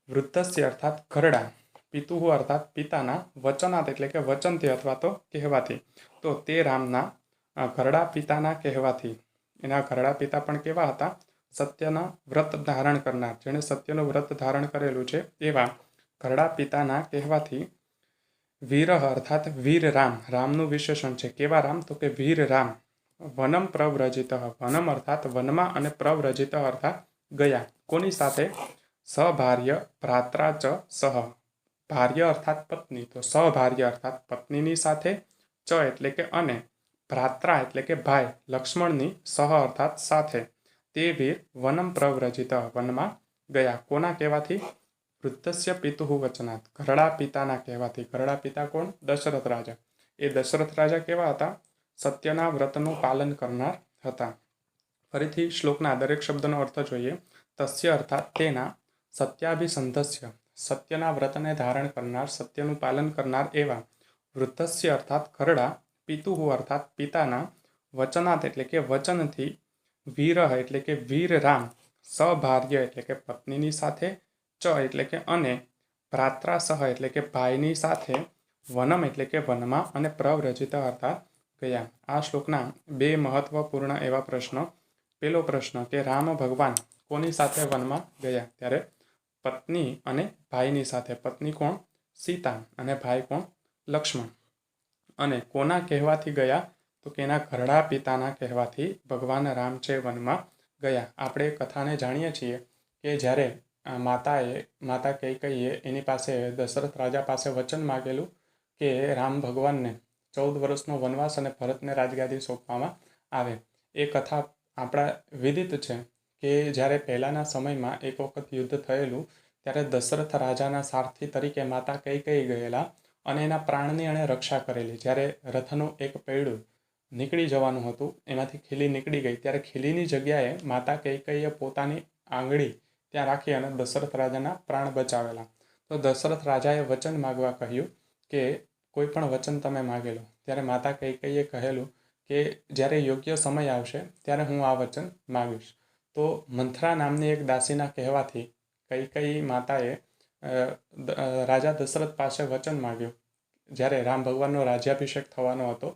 વૃદ્ધસ્ય અર્થાત ઘરડા, પિતુઃ અર્થાત પિતાના, વચનાત એટલે કે વચનથી અથવા તો કહેવાથી. તો તે રામના ઘરડા પિતાના કહેવાથી. એના ઘરડા પિતા પણ કેવા હતા? સત્યના વ્રત ધારણ કરનાર, જેણે સત્યનું વ્રત ધારણ કરેલું છે એવા ઘરડા પિતાના કહેવાથી. વીરઃ અર્થાત વીર રામ, રામનું વિશેષણ છે. કેવા રામ? તો કે વીર રામ. વનમ પ્રવ્રજિત, વનમ અર્થાત વનમાં, અને પ્રવ્રજિત અર્થાત ગયા. કોની સાથે? સભાર્ય ભ્રાત્રા ચ સહ. ભાર્ય અર્થાત પત્ની, તો સભાર્ય અર્થાત પત્નીની સાથે, ચ એટલે કે અને, ભ્રાત્રા એટલે કે ભાઈ લક્ષ્મણની, સહ અર્થાત સાથે. તે વીર વનમ પ્રવ્રજિત, વનમાં ગયા. કોના કહેવાથી? વૃદ્ધસ્ય પિતુઃ વચનાત, ઘરડા પિતાના કહેવાથી. ઘરડા પિતા કોણ? દશરથ રાજા. એ દશરથ રાજા કેવા હતા? સત્યના વ્રતનું પાલન કરનાર હતા. ફરીથી શ્લોકના દરેક શબ્દનો અર્થ જોઈએ. તસ્ય અર્થાત તેના, સત્યાભિસંધસ્ય, સત્યના વ્રતને ધારણ કરનાર, સત્યનું પાલન કરનાર એવા. વૃદ્ધસ્ય અર્થાત ઘરડા, પિતુઃ અર્થાત પિતાના, વચનાત એટલે કે વચનથી, વીરઃ એટલે કે વીર રામ, સભાર્ય એટલે કે પત્નીની સાથે, ચ એટલે કે અને, ભ્રાત્રા સહ એટલે કે ભાઈની સાથે, વનમ એટલે કે વનમાં અને પ્રવ્રજિત અર્થાત ગયા. આ શ્લોકના બે મહત્વપૂર્ણ એવા પ્રશ્નો. પેલો પ્રશ્ન કે રામ ભગવાન કોની સાથે વનમાં ગયા? ત્યારે પત્ની અને ભાઈની સાથે. પત્ની કોણ? સીતા. અને ભાઈ કોણ? લક્ષ્મણ. અને કોના કહેવાથી ગયા? તો કે એના ઘરડા પિતાના કહેવાથી ભગવાન રામ છે વનમાં ગયા. આપણે કથાને જાણીએ છીએ કે જ્યારે માતા કૈકેયીએ એની પાસે દશરથ રાજા પાસે વચન માગેલું કે રામ ભગવાનને 14 વર્ષનો વનવાસ અને ભરતને રાજગાદી સોંપવામાં આવે. એ કથા આપણા વિદિત છે કે જ્યારે પહેલાંના સમયમાં એક વખત યુદ્ધ થયેલું ત્યારે દશરથ રાજાના સારથી તરીકે માતા કૈકેયી ગયેલા અને એના પ્રાણની એણે રક્ષા કરેલી. જ્યારે રથનું એક પૈડું નીકળી જવાનું હતું, એમાંથી ખીલી નીકળી ગઈ, ત્યારે ખીલીની જગ્યાએ માતા કૈકેયીએ પોતાની આંગળી ત્યાં રાખી અને દશરથ રાજાના પ્રાણ બચાવેલા. તો દશરથ રાજાએ વચન માગવા કહ્યું કે કોઈ પણ વચન તમે માગેલો. ત્યારે માતા કૈકેયીએ કહેલું કે જ્યારે યોગ્ય સમય આવશે ત્યારે હું આ વચન માગીશ. તો મંથરા નામની એક દાસીના કહેવાથી કૈકેયી માતાએ રાજા દશરથ પાસે વચન માગ્યું જ્યારે રામ ભગવાનનો રાજ્યાભિષેક થવાનો હતો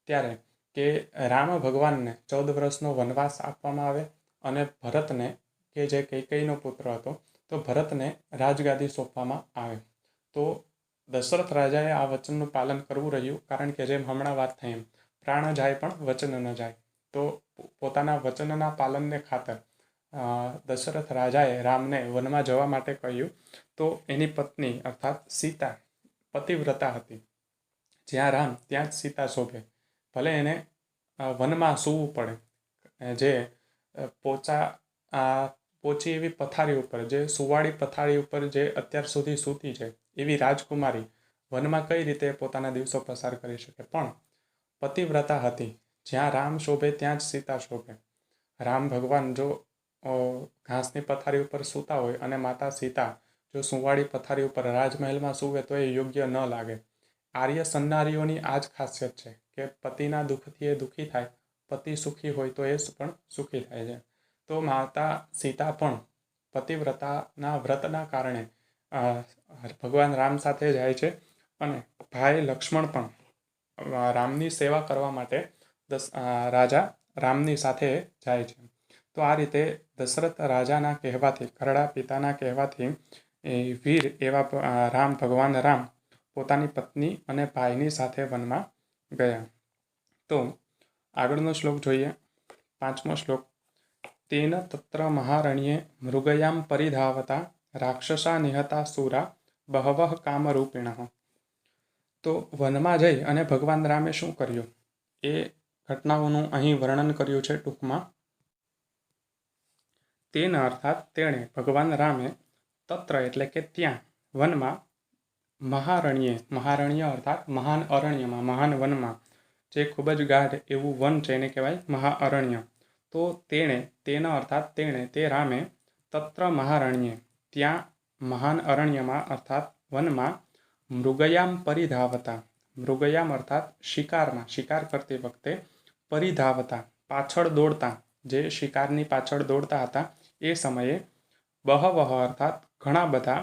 ત્યારે કે રામ ભગવાનને 14 વર્ષનો વનવાસ આપવામાં આવે અને ભરતને, કે જે કૈકેયીનો પુત્ર હતો, તો ભરતને રાજગાદી સોંપવામાં આવે. તો દશરથ રાજાએ આ વચનનું પાલન કરવું રહ્યું, કારણ કે જેમ હમણાં વાત થઈ એમ પ્રાણ જાય પણ વચન ન જાય. તો પોતાના વચનના પાલનને ખાતર દશરથ રાજાએ રામને વનમાં જવા માટે કહ્યું. તો એની પત્ની અર્થાત સીતા પતિવ્રતા હતી. જ્યાં રામ ત્યાં જ સીતા શોભે. ભલે એને વનમાં સૂવું પડે, જે પોચી એવી પથારી ઉપર, જે સુવાળી પથારી ઉપર જે અત્યાર સુધી સૂતી છે એવી રાજકુમારી વનમાં કઈ રીતે પોતાના દિવસો પસાર કરી શકે? પણ પતિવ્રતા હતી. જ્યાં રામ શોભે ત્યાં જ સીતા શોભે. રામ ભગવાન જો ઘાસની પથારી ઉપર સૂતા હોય અને માતા સીતા જો સુવાળી પથારી ઉપર રાજમહેલમાં સૂવે તો એ યોગ્ય ન લાગે. આર્ય સન્નારીઓની આ જ ખાસિયત છે કે પતિના દુઃખથી એ દુઃખી થાય, પતિ સુખી હોય તો એ પણ સુખી થાય છે. તો માતા સીતા પણ પતિવ્રતાના વ્રતના કારણે ભગવાન રામ સાથે જાય છે અને ભાઈ લક્ષ્મણ પણ રામની સેવા કરવા માટે રાજા રામની સાથે જાય છે. તો આ રીતે દશરથ રાજાના કહેવાથી, ઘરડા પિતાના કહેવાથી વીર એવા ભગવાન રામ પોતાની પત્ની અને ભાઈની સાથે વનમાં ગયા. તો આગળનો શ્લોક જોઈએ, 5મો શ્લોક. તેન તત્ર મહારણ્યે મૃગયામ પરિધાવતા રાક્ષસા નિહતા સુરા બહવઃ કામરૂપિણઃ. તો વનમાં જઈ અને ભગવાન રામે શું કર્યું એ ઘટનાઓનું અહીં વર્ણન કર્યું છે ટૂંકમાં. તેન અર્થાત તેણે, ભગવાન રામે, તત્ર એટલે કે ત્યાં, વનમાં, મહારણ્ય અર્થાત મહાન અરણ્યમાં, મહાન વનમાં, જે ખૂબ જ ગાઢ એવું વન છે એને કહેવાય મહાઅરણ્ય. તો તેના અર્થાત તેણે, તે રામે, તત્ર મહારણ્યે, ત્યાં મહાન અરણ્યમાં અર્થાત વનમાં, મૃગયામ પરિધાવતા, મૃગયામ અર્થાત શિકારમાં, શિકાર કરતી વખતે, પરિધાવતા પાછળ દોડતા, જે શિકારની પાછળ દોડતા હતા એ સમયે, બહવઃ અર્થાત ઘણા બધા,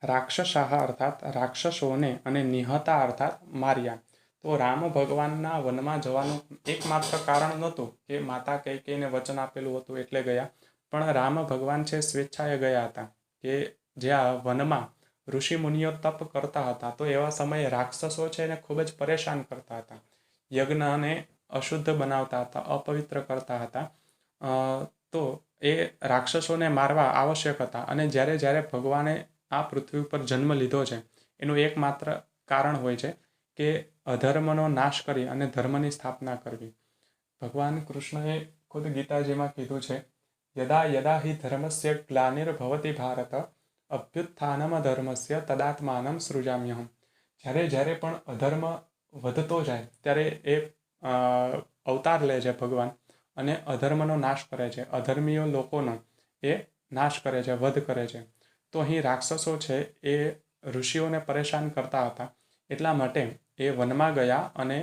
રાક્ષસાહ અર્થાત રાક્ષસોને, અને નિહતા અર્થાત માર્યા. તો રામ ભગવાનના વનમાં જવાનું એકમાત્ર કારણ નહોતું કે માતા કૈકેયીને વચન આપેલું હતું એટલે ગયા, પણ રામ ભગવાન છે સ્વેચ્છાએ ગયા હતા કે જ્યાં વનમાં ઋષિ મુનિઓ તપ કરતા હતા તો એવા સમયે રાક્ષસો છે એને ખૂબ જ પરેશાન કરતા હતા, યજ્ઞને અશુદ્ધ બનાવતા હતા, અપવિત્ર કરતા હતા. તો એ રાક્ષસોને મારવા આવશ્યક હતા. અને જ્યારે ભગવાને આ પૃથ્વી ઉપર જન્મ લીધો છે એનું એકમાત્ર કારણ હોય છે કે અધર્મનો નાશ કરી અને ધર્મની સ્થાપના કરવી. ભગવાન કૃષ્ણએ ખુદ ગીતાજીમાં કીધું છે, યદા યદા હિ ધર્મસ્ય ગ્લાનિર્ભવતિ ભારત અભ્યુત્થાનમ ધર્મસ્ય તદાત્માનમ સૃજામ્યહમ. જ્યારે પણ અધર્મ વધતો જાય ત્યારે એ અવતાર લે છે ભગવાન અને અધર્મનો નાશ કરે છે, અધર્મીય લોકોનો એ નાશ કરે છે, વધ કરે છે. તો અહીં રાક્ષસો છે એ ઋષિઓને પરેશાન કરતા હતા, એટલા માટે એ વનમાં ગયા અને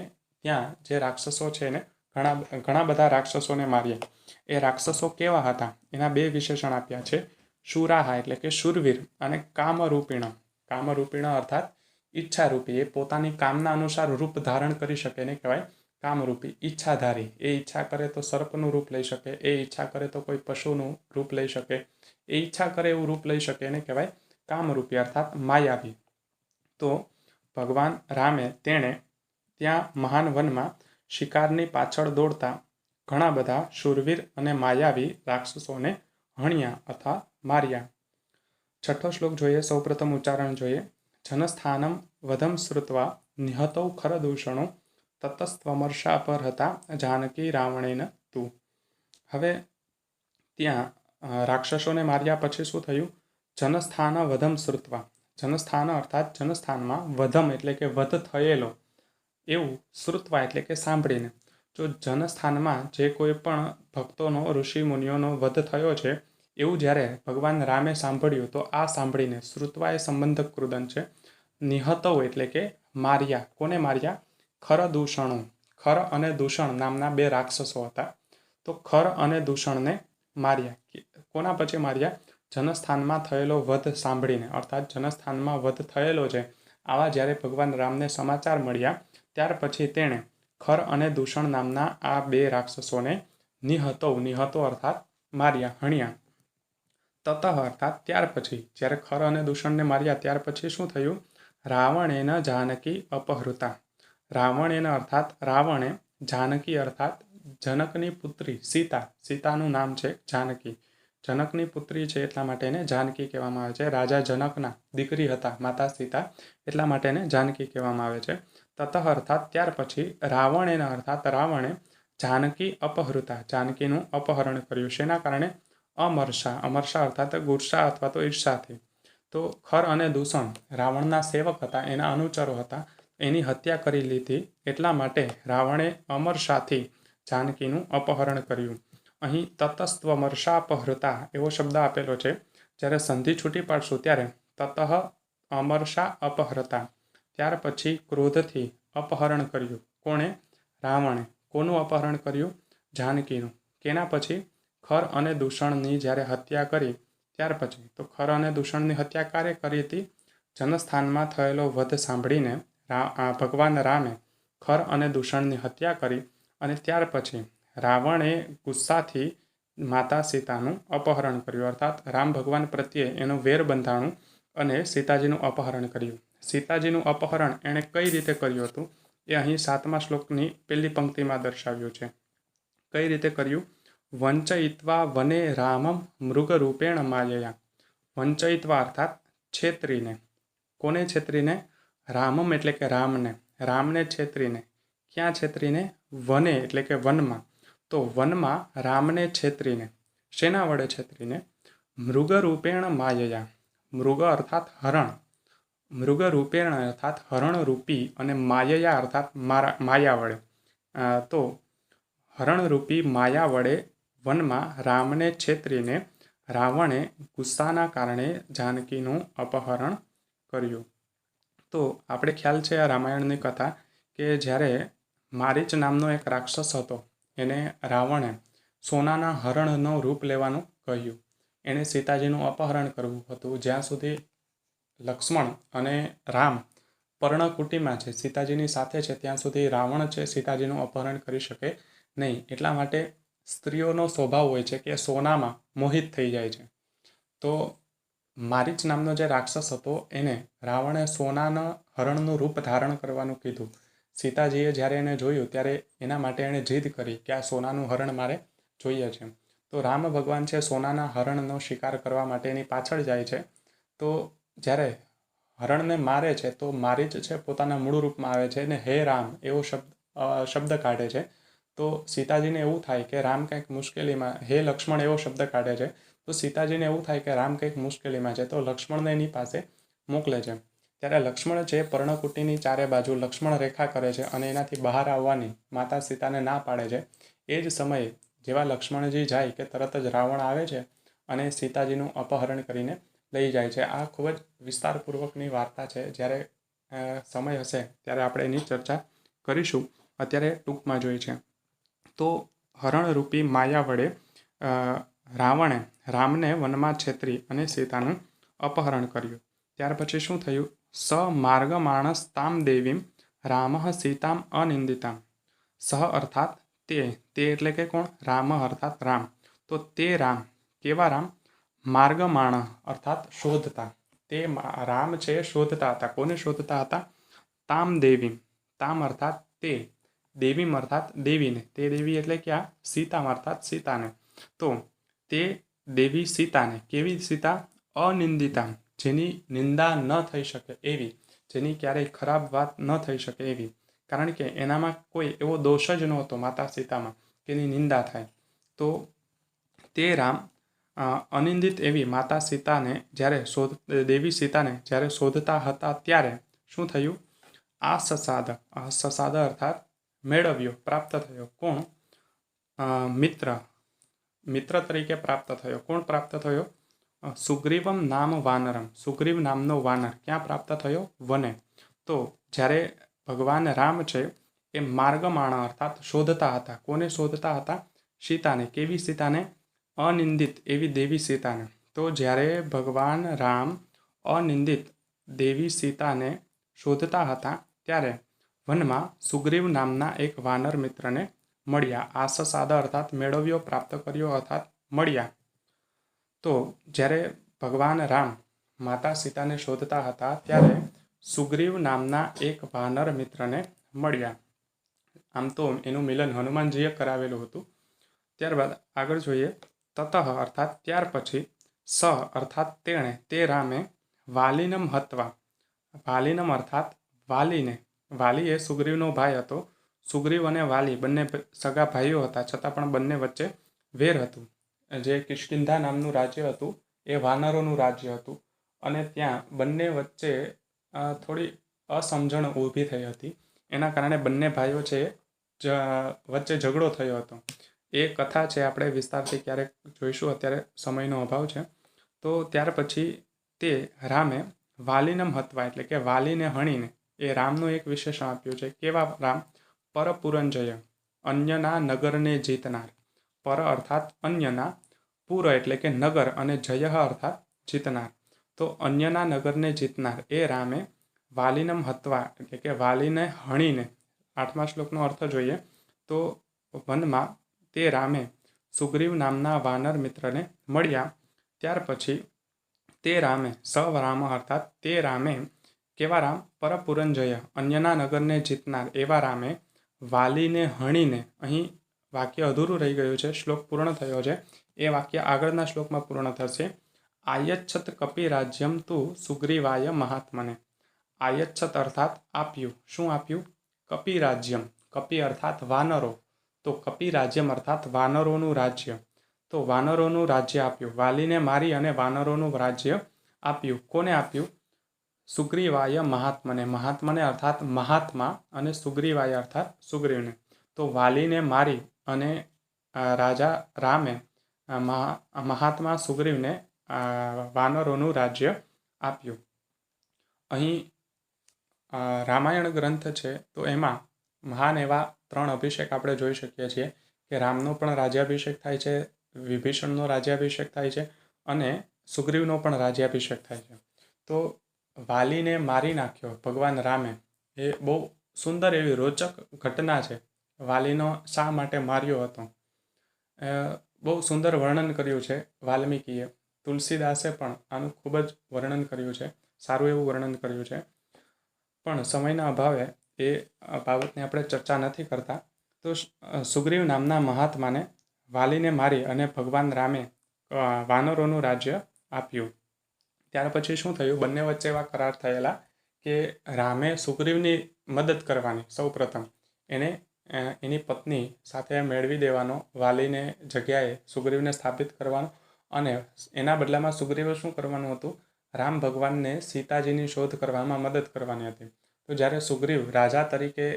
ત્યાં જે રાક્ષસો છે એને ઘણા બધા રાક્ષસોને માર્યા. એ રાક્ષસો કેવા હતા એના 2 વિશેષણ આપ્યા છે. શૂરાહા એટલે કે શૂરવીર, અને કામરૂપિણ. કામરૂપિણ અર્થાત ઈચ્છારૂપી એ પોતાની કામના અનુસાર રૂપ ધારણ કરી શકે એને કહેવાય કામરૂપી. ઈચ્છાધારી એ ઈચ્છા કરે તો સર્પનું રૂપ લઈ શકે, એ ઈચ્છા કરે તો કોઈ પશુનું રૂપ લઈ શકે, એ ઈચ્છા કરે એવું રૂપ લઈ શકે એને કહેવાય કામરૂપી અર્થાત માયાવી. તો ભગવાન રામે તેણે ત્યાં મહાન વનમાં શિકારની પાછળ દોડતા ઘણા બધા શૂરવીર અને માયાવી રાક્ષસોને હણ્યા અથવા માર્યા. છઠ્ઠો શ્લોક જોઈએ. સૌપ્રથમ ઉચ્ચારણ જોઈએ. જનસ્થાનમ વધમ શ્રુત્વા નિહતૌ ખરદૂષણો તતસ્ત્વમર્ષાપહૃતા જાનકી રાવણેન તું. હવે ત્યાં રાક્ષસોને માર્યા પછી શું થયું? જનસ્થાન વધમ શ્રુત્વા. જનસ્થાન અર્થાત જનસ્થાનમાં વધમ એટલે કે વધ થયેલો એવું શ્રુત્વા એટલે કે સાંભળીને. જો જનસ્થાનમાં જે કોઈ પણ ભક્તોનો ઋષિ મુનિઓનો વધ થયો છે એવું જ્યારે ભગવાન રામે સાંભળ્યું તો આ સાંભળીને શ્રુત્વા એ સંબંધક કૃદન છે. નિહતૌ એટલે કે માર્યા. કોને માર્યા? ખરદૂષણો. ખર અને દૂષણ નામના બે રાક્ષસો હતા. તો ખર અને દૂષણને માર્યા. કોના પછી માર્યા? જનસ્થાનમાં થયેલો વધ સાંભળીને. અર્થાત જનસ્થાનમાં વધ થયેલો છે આવા જ્યારે ભગવાન રામને સમાચાર મળ્યા ત્યાર પછી તેણે ખર અને દૂષણ નામના આ બે રાક્ષસોને નિહતો અર્થાત માર્યા, હણ્યા. તતઃ અર્થાત ત્યાર પછી. જ્યારે ખર અને દૂષણને માર્યા ત્યાર પછી શું થયું? રાવણેન જાનકી અપહૃતા. રાવણેન અર્થાત રાવણે, જાનકી અર્થાત જનકની પુત્રી સીતા. સીતાનું નામ છે જાનકી. જનકની પુત્રી છે એટલા માટે એને જાનકી કહેવામાં આવે છે. રાજા જનકના દીકરી હતા માતા સીતા એટલા માટે એને જાનકી કહેવામાં આવે છે. તતઃ અર્થાત ત્યાર પછી. રાવણેન અર્થાત રાવણે જાનકી અપહૃતા. જાનકીનું અપહરણ કર્યું. શેના કારણે? અમર્ષા. અમર્ષા અર્થાત ગુસ્સા અથવા તો ઈર્ષાથી. તો ખર અને દૂષણ રાવણના સેવક હતા, એના અનુચરો હતા, એની હત્યા કરી લીધી એટલા માટે રાવણે અમર્ષાથી જાનકીનું અપહરણ કર્યું. અહીં તતસ્ત્વમર્ષાપહૃતા એવો શબ્દ આપેલો છે. જ્યારે સંધિ છૂટી પાડશું ત્યારે તતઃ અમર્ષા અપહૃતા. ત્યાર પછી ક્રોધથી અપહરણ કર્યું. કોણે? રાવણે. કોનું અપહરણ કર્યું? જાનકીનું. કેના પછી? ખર અને દૂષણની જ્યારે હત્યા કરી ત્યાર પછી. તો ખર અને દૂષણની હત્યા ક્યારે કરી હતી? જનસ્થાનમાં થયેલો વધ સાંભળીને ભગવાન રામે ખર અને દૂષણની હત્યા કરી અને ત્યાર પછી રાવણે ગુસ્સાથી માતા સીતાનું અપહરણ કર્યું. અર્થાત રામ ભગવાન પ્રત્યે એનું વેર બંધાણું અને સીતાજીનું અપહરણ કર્યું. સીતાજીનું અપહરણ એણે કઈ રીતે કર્યું હતું એ અહીં 7મા શ્લોકની પહેલી પંક્તિમાં દર્શાવ્યું છે. કઈ રીતે કર્યું? વંચયિત્વા વને રામમ મૃગરૂપેણ માયયા. વંચયિત્વા અર્થાત છેતરીને. કોને છેતરીને? રામમ એટલે કે રામને. રામને છેતરીને. ક્યાં છેતરીને? વને એટલે કે વનમાં. તો વનમાં રામને છેતરીને. શેના વડે છેતરીને? મૃગરૂપેણ માયયા. મૃગ અર્થાત હરણ. મૃગરૂપેણ અર્થાત હરણરૂપી અને માયયા અર્થાત માયા વડે. તો હરણરૂપી માયા વડે વનમાં રામને છેતરીને રાવણે ગુસ્સાના કારણે જાનકીનું અપહરણ કર્યું. તો આપણે ખ્યાલ છે આ રામાયણની કથા કે જ્યારે મારીચ નામનો એક રાક્ષસ હતો એને રાવણે સોનાના હરણનો રૂપ લેવાનું કહ્યું. એણે સીતાજીનું અપહરણ કરવું હતું. જ્યાં સુધી લક્ષ્મણ અને રામ પર્ણકુટીમાં છે, સીતાજીની સાથે છે, ત્યાં સુધી રાવણ છે સીતાજીનું અપહરણ કરી શકે નહીં. એટલા માટે સ્ત્રીઓનો સ્વભાવ હોય છે કે સોનામાં મોહિત થઈ જાય છે. તો મારીચ નામનો જે રાક્ષસ હતો એને રાવણે સોનાના હરણનું રૂપ ધારણ કરવાનું કીધું. સીતાજીએ જ્યારે એને જોયું ત્યારે એના માટે એણે જીદ કરી કે આ સોનાનું હરણ મારે જોઈએ છે. તો રામ ભગવાન છે સોનાના હરણનો શિકાર કરવા માટે એની પાછળ જાય છે. તો જ્યારે હરણને મારે છે તો મારીચ છે પોતાના મૂળ રૂપમાં આવે છે અને હે રામ એવો શબ્દ કાઢે છે. તો સીતાજીને એવું થાય કે રામ કંઈક મુશ્કેલીમાં, હે લક્ષ્મણ એવો શબ્દ કાઢે છે. તો સીતાજીને એવું થાય કે રામ કંઈક મુશ્કેલીમાં છે. તો લક્ષ્મણને એની પાસે મોકલે છે. ત્યારે લક્ષ્મણ છે પર્ણકુટીની ચારે બાજુ લક્ષ્મણ રેખા કરે છે અને એનાથી બહાર આવવાની માતા સીતાને ના પાડે છે. એ જ સમયે જેવા લક્ષ્મણજી જાય કે તરત જ રાવણ આવે છે અને સીતાજીનું અપહરણ કરીને લઈ જાય છે. આ ખૂબ જ વિસ્તારપૂર્વકની વાર્તા છે. જ્યારે સમય હશે ત્યારે આપણે એની ચર્ચા કરીશું. અત્યારે ટૂંકમાં જોઈ છે. તો હરણરૂપી માયા વડે રાવણે રામને વનમાં છેતરી અને સીતાનું અપહરણ કર્યું. ત્યાર પછી શું થયું? સ માર્ગમાણસ્તામ દેવીમ રામઃ સીતામ અનિંદિતામ. સહ અર્થાત તે એટલે કે કોણ? રામ અર્થાત રામ. તો તે રામ, કેવા રામ? માર્ગમાણ અર્થાત શોધતા. તે રામ છે શોધતા હતા. કોને શોધતા હતા? તામ દેવીમ. તામ અર્થાત તે, દેવીમ અર્થાત દેવીને. તે દેવી એટલે ક્યાં? સીતામ અર્થાત સીતાને. તો તે દેવી સીતાને, કેવી સીતા? અનિંદિતા, જેની નિંદા ન થઈ શકે એવી, જેની ક્યારેય ખરાબ વાત ન થઈ શકે એવી. કારણ કે એનામાં કોઈ એવો દોષ જ નહોતો માતા સીતામાં કે એની નિંદા થાય. તો તે રામ અનિંદિત એવી માતા સીતાને જ્યારે દેવી સીતાને જ્યારે શોધતા હતા ત્યારે શું થયું? સસાદ અર્થાત મેળવ્યો, પ્રાપ્ત થયો. કોણ? મિત્ર તરીકે પ્રાપ્ત થયો. કોણ પ્રાપ્ત થયો? સુગ્રીવમ નામ વાનરમ. સુગ્રીવ નામનો વાનર ક્યાં પ્રાપ્ત થયો? વને. તો જ્યારે ભગવાન રામ છે એ માર્ગમાણ અર્થાત શોધતા હતા. કોને શોધતા હતા? સીતાને. કેવી સીતાને? અનિંદિત એવી દેવી સીતાને. તો જ્યારે ભગવાન રામ અનિંદિત દેવી સીતાને શોધતા હતા ત્યારે વનમાં સુગ્રીવ નામના એક વાનર મિત્રને મળ્યા. આસસાદ અર્થાત મેળવ્યો, પ્રાપ્ત કર્યો અર્થાત મળ્યા. તો જ્યારે ભગવાન રામ માતા સીતાને શોધતા હતા ત્યારે સુગ્રીવ નામના એક વાનર મિત્રને મળ્યા. આમ તો એનું મિલન હનુમાનજીએ કરાવેલું હતું. ત્યારબાદ આગળ જોઈએ. તતઃ અર્થાત ત્યાર પછી, સ અર્થાત તેણે, તે રામે, વાલિનમ હત્વા. વાલિનમ અર્થાત વાલીને. વાલી એ સુગ્રીવનો ભાઈ હતો. સુગ્રીવ અને વાલી બંને સગા ભાઈઓ હતા, છતાં પણ બંને વચ્ચે વેર હતું. જે કિષ્કિંધા નામનું રાજ્ય હતું એ વાનરોનું રાજ્ય હતું અને ત્યાં બંને વચ્ચે થોડી અસમજણ ઊભી થઈ હતી. એના કારણે બંને ભાઈઓ છે વચ્ચે ઝઘડો થયો હતો. એ કથા છે, આપણે વિસ્તારથી ક્યારેક જોઈશું, અત્યારે સમયનો અભાવ છે. તો ત્યાર પછી તે રામે વાલીનમ હત્વા એટલે કે વાલીને હણીને, એ રામનું એક વિશેષણ આપ્યું છે. કેવા રામ? પરપુરંજય, અન્યના નગરને જીતનાર. પર અર્થાત અન્યના, પુર એટલે કે નગર, અને જય અર્થાત જીતનાર. તો અન્યના નગરને જીતનાર એ રામે વાલીનમ હત્વા એટલે કે વાલીને હણીને, 8મા શ્લોકનો અર્થ જોઈએ તો વનમાં તે રામે સુગ્રીવ નામના વાનર મિત્રને મળ્યા. ત્યાર પછી તે રામે, રામ અર્થાત તે રામે, કેવા રામ? પરપુરંજય, અન્યના નગરને જીતનાર એવા રામે વાલીને હણીને. અહીં વાક્ય અધૂરું રહી ગયું છે, શ્લોક પૂર્ણ થયો છે. એ વાક્ય આગળના શ્લોકમાં પૂર્ણ થશે. આયચ્છત કપિ રાજ્યમ તું સુગ્રીવાય મહાત્મને. આયચ્છત અર્થાત આપ્યું. શું આપ્યું? કપિ રાજ્યમ. કપિ અર્થાત વાનરો. તો કપિ રાજ્યમ અર્થાત વાનરોનું રાજ્ય. તો વાનરોનું રાજ્ય આપ્યું. વાલીને મારી અને વાનરોનું રાજ્ય આપ્યું. કોને આપ્યું? સુગ્રીવાય મહાત્મને. મહાત્મને અર્થાત મહાત્મા, અને સુગ્રીવાય અર્થાત સુગ્રીવને. તો વાલીને મારી અને રાજા રામે મહાત્મા સુગ્રીવને વાનરોનું રાજ્ય આપ્યું. અહીં રામાયણ ગ્રંથ છે તો એમાં મહાન એવા 3 અભિષેક આપણે જોઈ શકીએ છીએ કે રામનો પણ રાજ્યાભિષેક થાય છે, વિભીષણનો રાજ્યાભિષેક થાય છે અને સુગ્રીવનો પણ રાજ્યાભિષેક થાય છે. તો વાલીને મારી નાખ્યો ભગવાન રામે, એ બહુ સુંદર એવી રોચક ઘટના છે. વાલીનો શા માટે માર્યો હતો, બહુ સુંદર વર્ણન કર્યું છે વાલ્મીકીએ. તુલસીદાસે પણ આનું ખૂબ જ વર્ણન કર્યું છે, સારું એવું વર્ણન કર્યું છે. પણ સમયના અભાવે એ બાબતની આપણે ચર્ચા નથી કરતા. તો સુગ્રીવ નામના મહાત્માને વાલીને મારી અને ભગવાન રામે વાનરોનું રાજ્ય આપ્યું. ત્યાર પછી શું થયું? બંને વચ્ચે એવા કરાર થયેલા કે રામે સુગ્રીવની મદદ કરવાની. સૌ પ્રથમ એને એની પત્ની સાથે મેળવી દેવાનો, વાલીને જગ્યાએ સુગ્રીવને સ્થાપિત કરવાનો, અને એના બદલામાં સુગ્રીવે શું કરવાનું હતું? રામ ભગવાનને સીતાજીની શોધ કરવામાં મદદ કરવાની હતી. તો જ્યારે સુગ્રીવ રાજા તરીકે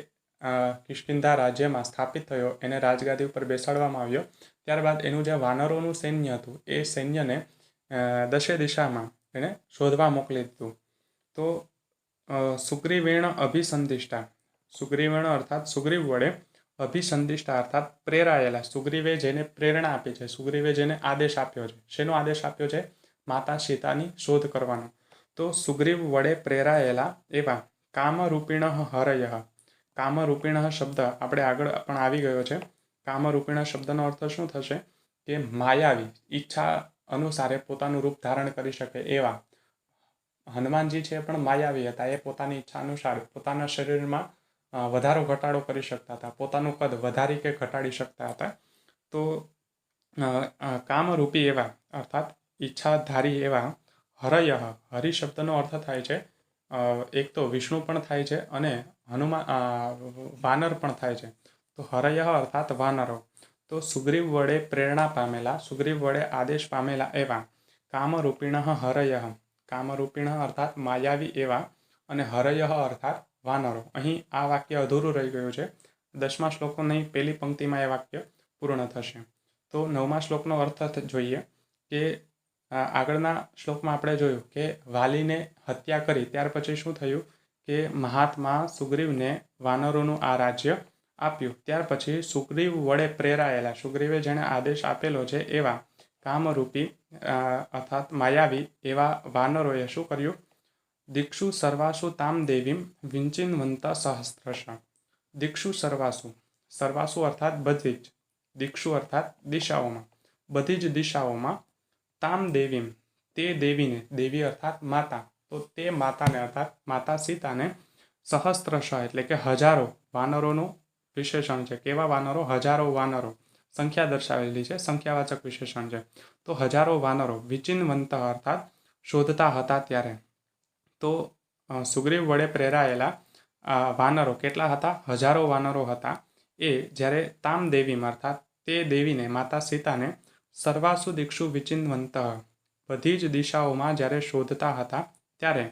કિષ્કિંધા રાજ્યમાં સ્થાપિત થયો, એને રાજગાદી ઉપર બેસાડવામાં આવ્યો, ત્યારબાદ એનું જે વાનરોનું સૈન્ય હતું એ સૈન્યને દશે દિશામાં એને શોધવા મોકલી દીધું. તો સુગ્રીવેણ અભિસંધિષ્ટા, સુગ્રીવેણ અર્થાત સુગ્રીવ વડે, અભિસંધિષ્ટા અર્થાત પ્રેરાયેલા. સુગ્રીવે જેને પ્રેરણા આપી છે, સુગ્રીવે જેને આદેશ આપ્યો છે. શેનો આદેશ આપ્યો છે? માતા સીતાની શોધ કરવાનો. तो सुग्रीव वडे प्रेराયેલા एवा कामरूपिण हरयः। कामरूपिण शब्द આપણે આગળ પણ આવી ગયો છે। કામરૂપિણ શબ્દનો અર્થ શું થશે કે માયાવી, ઈચ્છા અનુસારે પોતાનું રૂપ ધારણ કરી શકે એવા। હનુમાનજી છે પણ માયાવી હતા, એ પોતાની ઈચ્છા અનુસાર પોતાના શરીરમાં વધારો ઘટાડો કરી શકતા હતા, પોતાનું કદ વધારી કે ઘટાડી શકતા હતા। તો કામરૂપી એવા અર્થાત ઈચ્છાધારી એવા હરયઃ, હરિ શબ્દનો અર્થ થાય છે એક તો વિષ્ણુ પણ થાય છે અને વાનર પણ થાય છે। તો હરયઃ અર્થાત વાનરો। તો સુગ્રીવ વડે પ્રેરણા પામેલા, સુગ્રીવ વડે આદેશ પામેલા એવા કામરૂપિણ હરયઃ, કામરૂપિણ અર્થાત માયાવી એવા અને હરયઃ અર્થાત વાનરો। અહીં આ વાક્ય અધૂરું રહી ગયું છે। 10મા શ્લોકની પહેલી પંક્તિમાં એ વાક્ય પૂર્ણ થશે। તો 9મા શ્લોકનો અર્થ જોઈએ કે આગળના શ્લોકમાં આપણે જોયું કે વાલીને હત્યા કરી ત્યાર પછી શું થયું કે મહાત્મા સુગ્રીવને વાનરોનું આ રાજ્ય આપ્યું। ત્યાર પછી સુગ્રીવ વડે પ્રેરાયેલા, સુગ્રીવે જેણે આદેશ આપેલો છે એવા કામરૂપી અર્થાત માયાવી એવા વાનરોએ શું કર્યું? દીક્ષુ સર્વાસુ તામ દેવીમ વિંચિનવંત સહસ્ત્રશ। દીક્ષુ સર્વાસુ, સર્વાસુ અર્થાત બધી જ, દીક્ષુ અર્થાત દિશાઓમાં, બધી જ દિશાઓમાં તામ દેવીમ તે દેવીને, દેવી અર્થાત માતા, તો તે માતાને અર્થાત માતા સીતાને સહસ્ત્રશ એટલે કે હજારો વાનરોનું વિશેષણ છે। કેવા વાનરો? હજારો વાનરો, સંખ્યા દર્શાવેલી છે, સંખ્યાવાચક વિશેષણ છે। તો હજારો વાનરો વિચિનવંત અર્થાત શોધતા હતા ત્યારે। તો સુગ્રીવ વડે પ્રેરાયેલા વાનરો કેટલા હતા? હજારો વાનરો હતા। એ જ્યારે તામ દેવીમાં અર્થાત તે દેવીને, માતા સીતાને સર્વાસુ દીક્ષુ વિચિનવંત બધી જ દિશાઓમાં જ્યારે શોધતા હતા ત્યારે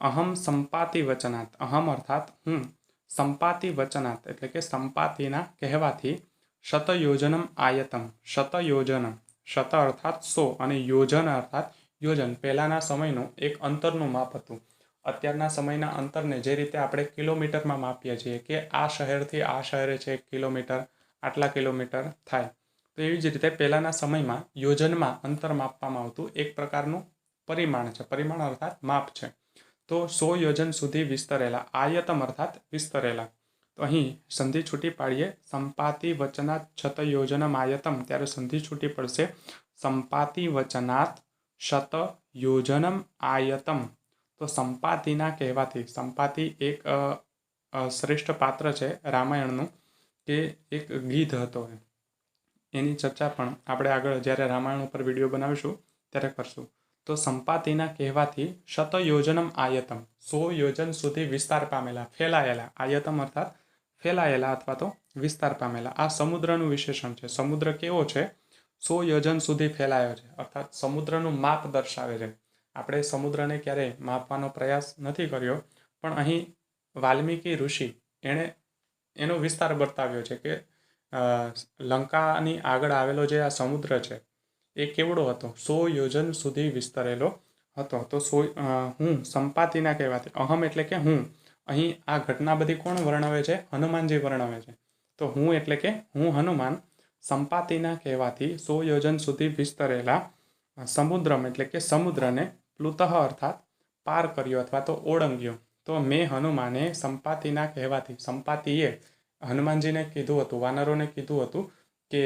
અહમ સંપાતિ વચનાત, અહમ અર્થાત હું, સંપાતિ વચનાત એટલે કે સંપાતિના કહેવાથી શતયોજનમ આયતમ, શતયોજનમ, શત અર્થાત 100 અને યોજન અર્થાત યોજન, પહેલાના સમયનું એક અંતરનું માપ હતું। અત્યારના સમયના અંતરને જે રીતે આપણે કિલોમીટરમાં માપીએ છીએ કે આ શહેરથી આ શહેરે છે 1 કિલોમીટર, આટલા કિલોમીટર થાય, તો એવી જ રીતે પહેલાના સમયમાં યોજનમાં અંતર માપવામાં આવતું એક પ્રકારનું પરિમાણ છે, પરિમાણ અર્થાત માપ છે। તો 100 યોજન સુધી વિસ્તરેલા, આયતમ અર્થાત વિસ્તરેલા। તો અહીં સંધિ છૂટી પાડીએ, સંપાતિ વચનાત શત યોજનમ આયતમ, ત્યારે સંધિ છૂટી પડશે સંપાતિ વચનાત શત યોજનમ આયતમ। તો સંપાતિના કહેવાથી, સંપાતિ એક શ્રેષ્ઠ પાત્ર છે રામાયણનું, કે એક ગીધ હતો, એની ચર્ચા પણ આપણે આગળ જ્યારે રામાયણ ઉપર વિડીયો બનાવીશું ત્યારે કરશું। તો સંપાતિના કહેવાથી શતયોજનમ આયતમ, 100 યોજન સુધી વિસ્તાર પામેલા, ફેલાયેલા, આયતમ અર્થાત ફેલાયેલા અથવા તો વિસ્તાર પામેલા। આ સમુદ્રનું વિશેષણ છે। સમુદ્ર કેવો છે? 100 યોજન સુધી ફેલાયો છે, અર્થાત સમુદ્રનું માપ દર્શાવે છે। આપણે સમુદ્રને ક્યારેય માપવાનો પ્રયાસ નથી કર્યો, પણ અહીં વાલ્મીકી ઋષિ એણે એનો વિસ્તાર બતાવ્યો છે કે લંકાની આગળ આવેલો જે આ સમુદ્ર છે એ કેવડો હતો? 100 યોજન સુધી વિસ્તરેલો હતો। તો હું સંપાતિના કહેવાથી, અહમ એટલે કે હું, અહીં આ ઘટના બધી કોણ વર્ણવે છે? હનુમાનજી વર્ણવે છે। તો હું એટલે કે હું હનુમાન, સંપાતિના કહેવાથી 100 યોજન સુધી વિસ્તરેલા સમુદ્રમ એટલે કે સમુદ્રને પ્લુતઃ અર્થાત પાર કર્યો અથવા તો ઓળંગ્યો। તો મેં હનુમાને સંપાતિના કહેવાથી, સંપાતિએ હનુમાનજીને કીધું હતું, વાનરોને કીધું હતું કે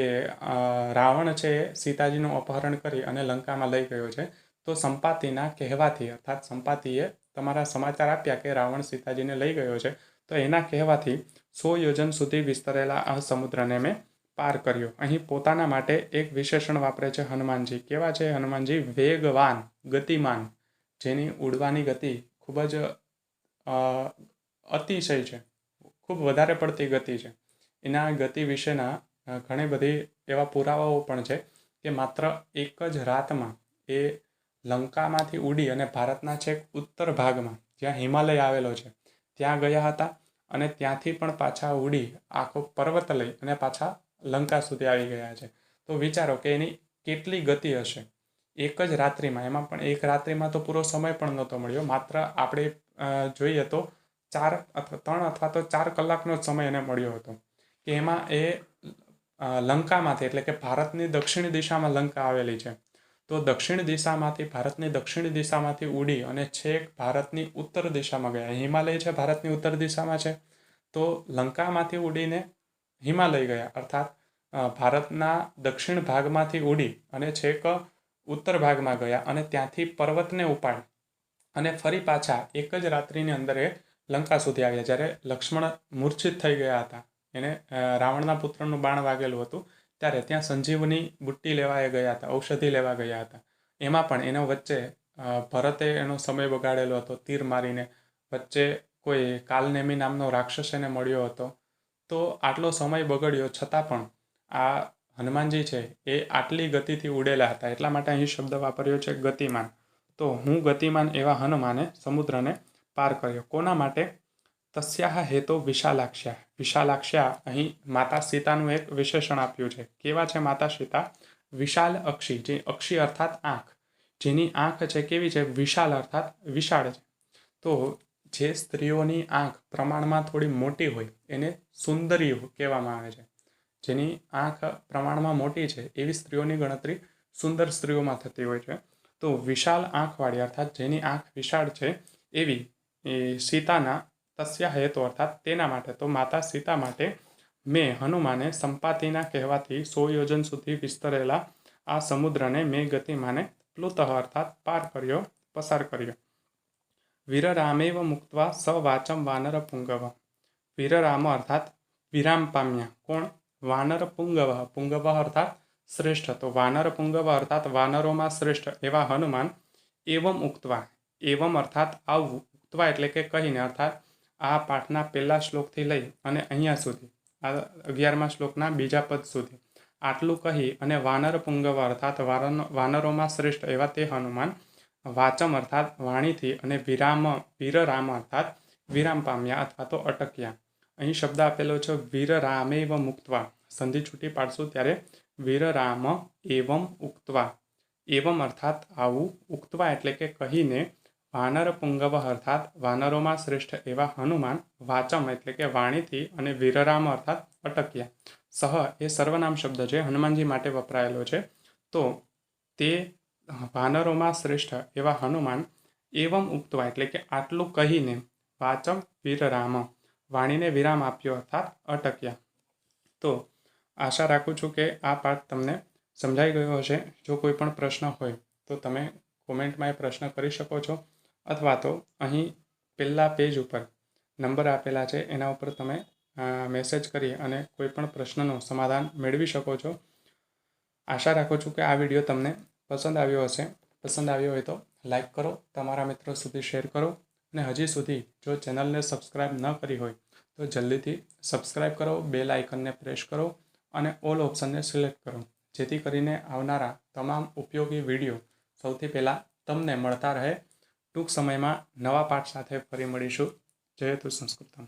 રાવણ છે સીતાજીનું અપહરણ કરી અને લંકામાં લઈ ગયો છે। તો સંપાતિના કહેવાથી અર્થાત સંપાતિએ તમારા સમાચાર આપ્યા કે રાવણ સીતાજીને લઈ ગયો છે, તો એના કહેવાથી 100 યોજન સુધી વિસ્તરેલા આ સમુદ્રને મેં પાર કર્યો। અહીં પોતાના માટે એક વિશેષણ વાપરે છે હનુમાનજી। કેવા છે હનુમાનજી? વેગવાન, ગતિમાન, જેની ઉડવાની ગતિ ખૂબ જ અતિશય છે, ખૂબ વધારે પડતી ગતિ છે। એના ગતિ વિશેના ઘણી બધી એવા પુરાવાઓ પણ છે કે માત્ર એક જ રાતમાં એ લંકામાંથી ઉડી અને ભારતના છેક ઉત્તર ભાગમાં જ્યાં હિમાલય આવેલો છે ત્યાં ગયા હતા, અને ત્યાંથી પણ પાછા ઉડી આખો પર્વત લઈ અને પાછા લંકા સુધી આવી ગયા છે। તો વિચારો કે એની કેટલી ગતિ હશે એક જ રાત્રિમાં। એમાં પણ એક રાત્રિમાં તો પૂરો સમય પણ નહોતો મળ્યો, માત્ર આપણે જોઈએ તો 3 અથવા તો 4 કલાકનો જ સમય એને મળ્યો હતો કે એમાં એ લંકામાંથી એટલે કે ભારતની દક્ષિણ દિશામાં લંકા આવેલી છે, તો તો દક્ષિણ દિશામાંથી ભારતની દક્ષિણ દિશામાંથી ઉડી અને છેક ભારતની ઉત્તર દિશામાં ગયા. હિમાલય છે ભારતની ઉત્તર દિશામાં છે, તો લંકામાંથી ઉડીને હિમાલય ગયા, અર્થાત ભારતના દક્ષિણ ભાગમાંથી ઉડી અને છેક ઉત્તર ભાગમાં ગયા અને ત્યાંથી પર્વતને ઉપાડી અને ફરી પાછા એક જ રાત્રિની અંદર એ લંકા સુધી આવ્યા. જ્યારે લક્ષ્મણ મૂર્છિત થઈ ગયા હતા, એને રાવણના પુત્રનું બાણ વાગેલું હતું, ત્યારે ત્યાં સંજીવની બુટ્ટી લેવા એ ગયા હતા, ઔષધિ લેવા ગયા હતા. એમાં પણ એનો વચ્ચે ભરતે એનો સમય બગાડેલો હતો તીર મારીને. વચ્ચે કોઈ કાલનેમી નામનો રાક્ષસ એને મળ્યો હતો. તો આટલો સમય બગડ્યો છતાં પણ આ હનુમાનજી છે એ આટલી ગતિથી ઉડેલા હતા. એટલા માટે અહીં શબ્દ વાપર્યો છે ગતિમાન. તો હું ગતિમાન એવા હનુમાને સમુદ્રને પાર કર્યો. કોના માટે? તસ્યાહ હેતો વિશાલાક્ષ્યા. વિશાલાક્ષ્યા અહીં માતા સીતાનું એક વિશેષણ આપ્યું છે. કેવા છે માતા સીતા? વિશાલ અક્ષી. જે અક્ષી અર્થાત આંખ, જેની આંખ છે કેવી છે? વિશાલ અર્થાત વિશાળ છે. તો જે સ્ત્રીઓની આંખ પ્રમાણમાં થોડી મોટી હોય એને સુંદરી કહેવામાં આવે છે. જેની આંખ પ્રમાણમાં મોટી છે એવી સ્ત્રીઓની ગણતરી સુંદર સ્ત્રીઓમાં થતી હોય છે. તો વિશાળ આંખવાળી અર્થાત જેની આંખ વિશાળ છે એવી સીતાના તસ્યા હેતુ અર્થાત તેના માટે, તો માતા સીતા માટે મેં હનુમાને સંપાતિના કહેવાથી 100 યોજન સુધી વિસ્તરેલા આ સમુદ્રને મેં ગતિમાને પ્લુતઃ અર્થાત પાર કર્યો, પસાર કર્યો. વીરરામેવ મુક્ત્વા સ વાચમ વાનર પુંગવ. વીરરામ અર્થાત વિરામ પામ્યા. કોણ? વાનર પુંગવ. પુંગવ અર્થાત શ્રેષ્ઠ. તો વાનર પુંગવ અર્થાત વાનરોમાં શ્રેષ્ઠ એવા હનુમાન એવમ ઉક્તવા. એવમ અર્થાત આવું, ઉક્તવા એટલે કે કહીને, અર્થાત આ પાઠના પહેલા શ્લોકથી લઈ અને અહીંયા સુધી, આ 11મા શ્લોકના બીજા પદ સુધી આટલું કહી અને વાનર પુંગવ અર્થાત વાનરોમાં શ્રેષ્ઠ એવા તે હનુમાન વાચમ અર્થાત વાણીથી અને વીરરામ અર્થાત વિરામ પામ્યા અથવા તો અટક્યા. અહીં શબ્દ આપેલો છે વીરરામેવ મુક્તવા. સંધિ છૂટી પાડશું ત્યારે વીરરામ એવમ ઉક્તવા. એવમ અર્થાત આવું, ઉક્તવા એટલે કે કહીને, વાનર પુંગવ અર્થાત વાનરોમાં શ્રેષ્ઠ એવા હનુમાન વાચમ એટલે કે વાણીથી અને વીરરામ અર્થાત અટક્યા. સહ એ સર્વનામ શબ્દ છે, હનુમાનજી માટે વપરાયેલો છે. તો તે વાનરોમાં શ્રેષ્ઠ એવા હનુમાન એવમ ઉક્તવા એટલે કે આટલું કહીને, વાચમ વીરરામ વાણીને વિરામ આપ્યો અર્થાત અટક્યા. તો આશા રાખું છું કે આ પાઠ તમને સમજાઈ ગયો હશે. જો કોઈ પણ પ્રશ્ન હોય તો તમે કોમેન્ટમાં એ પ્રશ્ન કરી શકો છો, અથવા તો અહીં પહેલા પેજ ઉપર નંબર આપેલા છે એના ઉપર તમે મેસેજ કરી અને કોઈ પણ પ્રશ્નનું સમાધાન મેળવી શકો છો. આશા રાખું છું કે આ વિડીયો તમને પસંદ આવ્યો હશે. પસંદ આવ્યો હોય તો લાઈક કરો, તમારા મિત્રો સુધી શેર કરો, અને હજી સુધી જો ચેનલને સબસ્ક્રાઈબ ન કરી હોય તો જલ્દીથી સબસ્ક્રાઈબ કરો, બેલ આઇકનને પ્રેસ કરો અને ઓલ ઓપ્શનને સિલેક્ટ કરો, જેથી કરીને આવનારા તમામ ઉપયોગી વિડીયો સૌથી પહેલાં તમને મળતા રહે. ટૂંક સમયમાં નવા પાઠ સાથે ફરી મળીશું. જય તું સંસ્કૃતમ.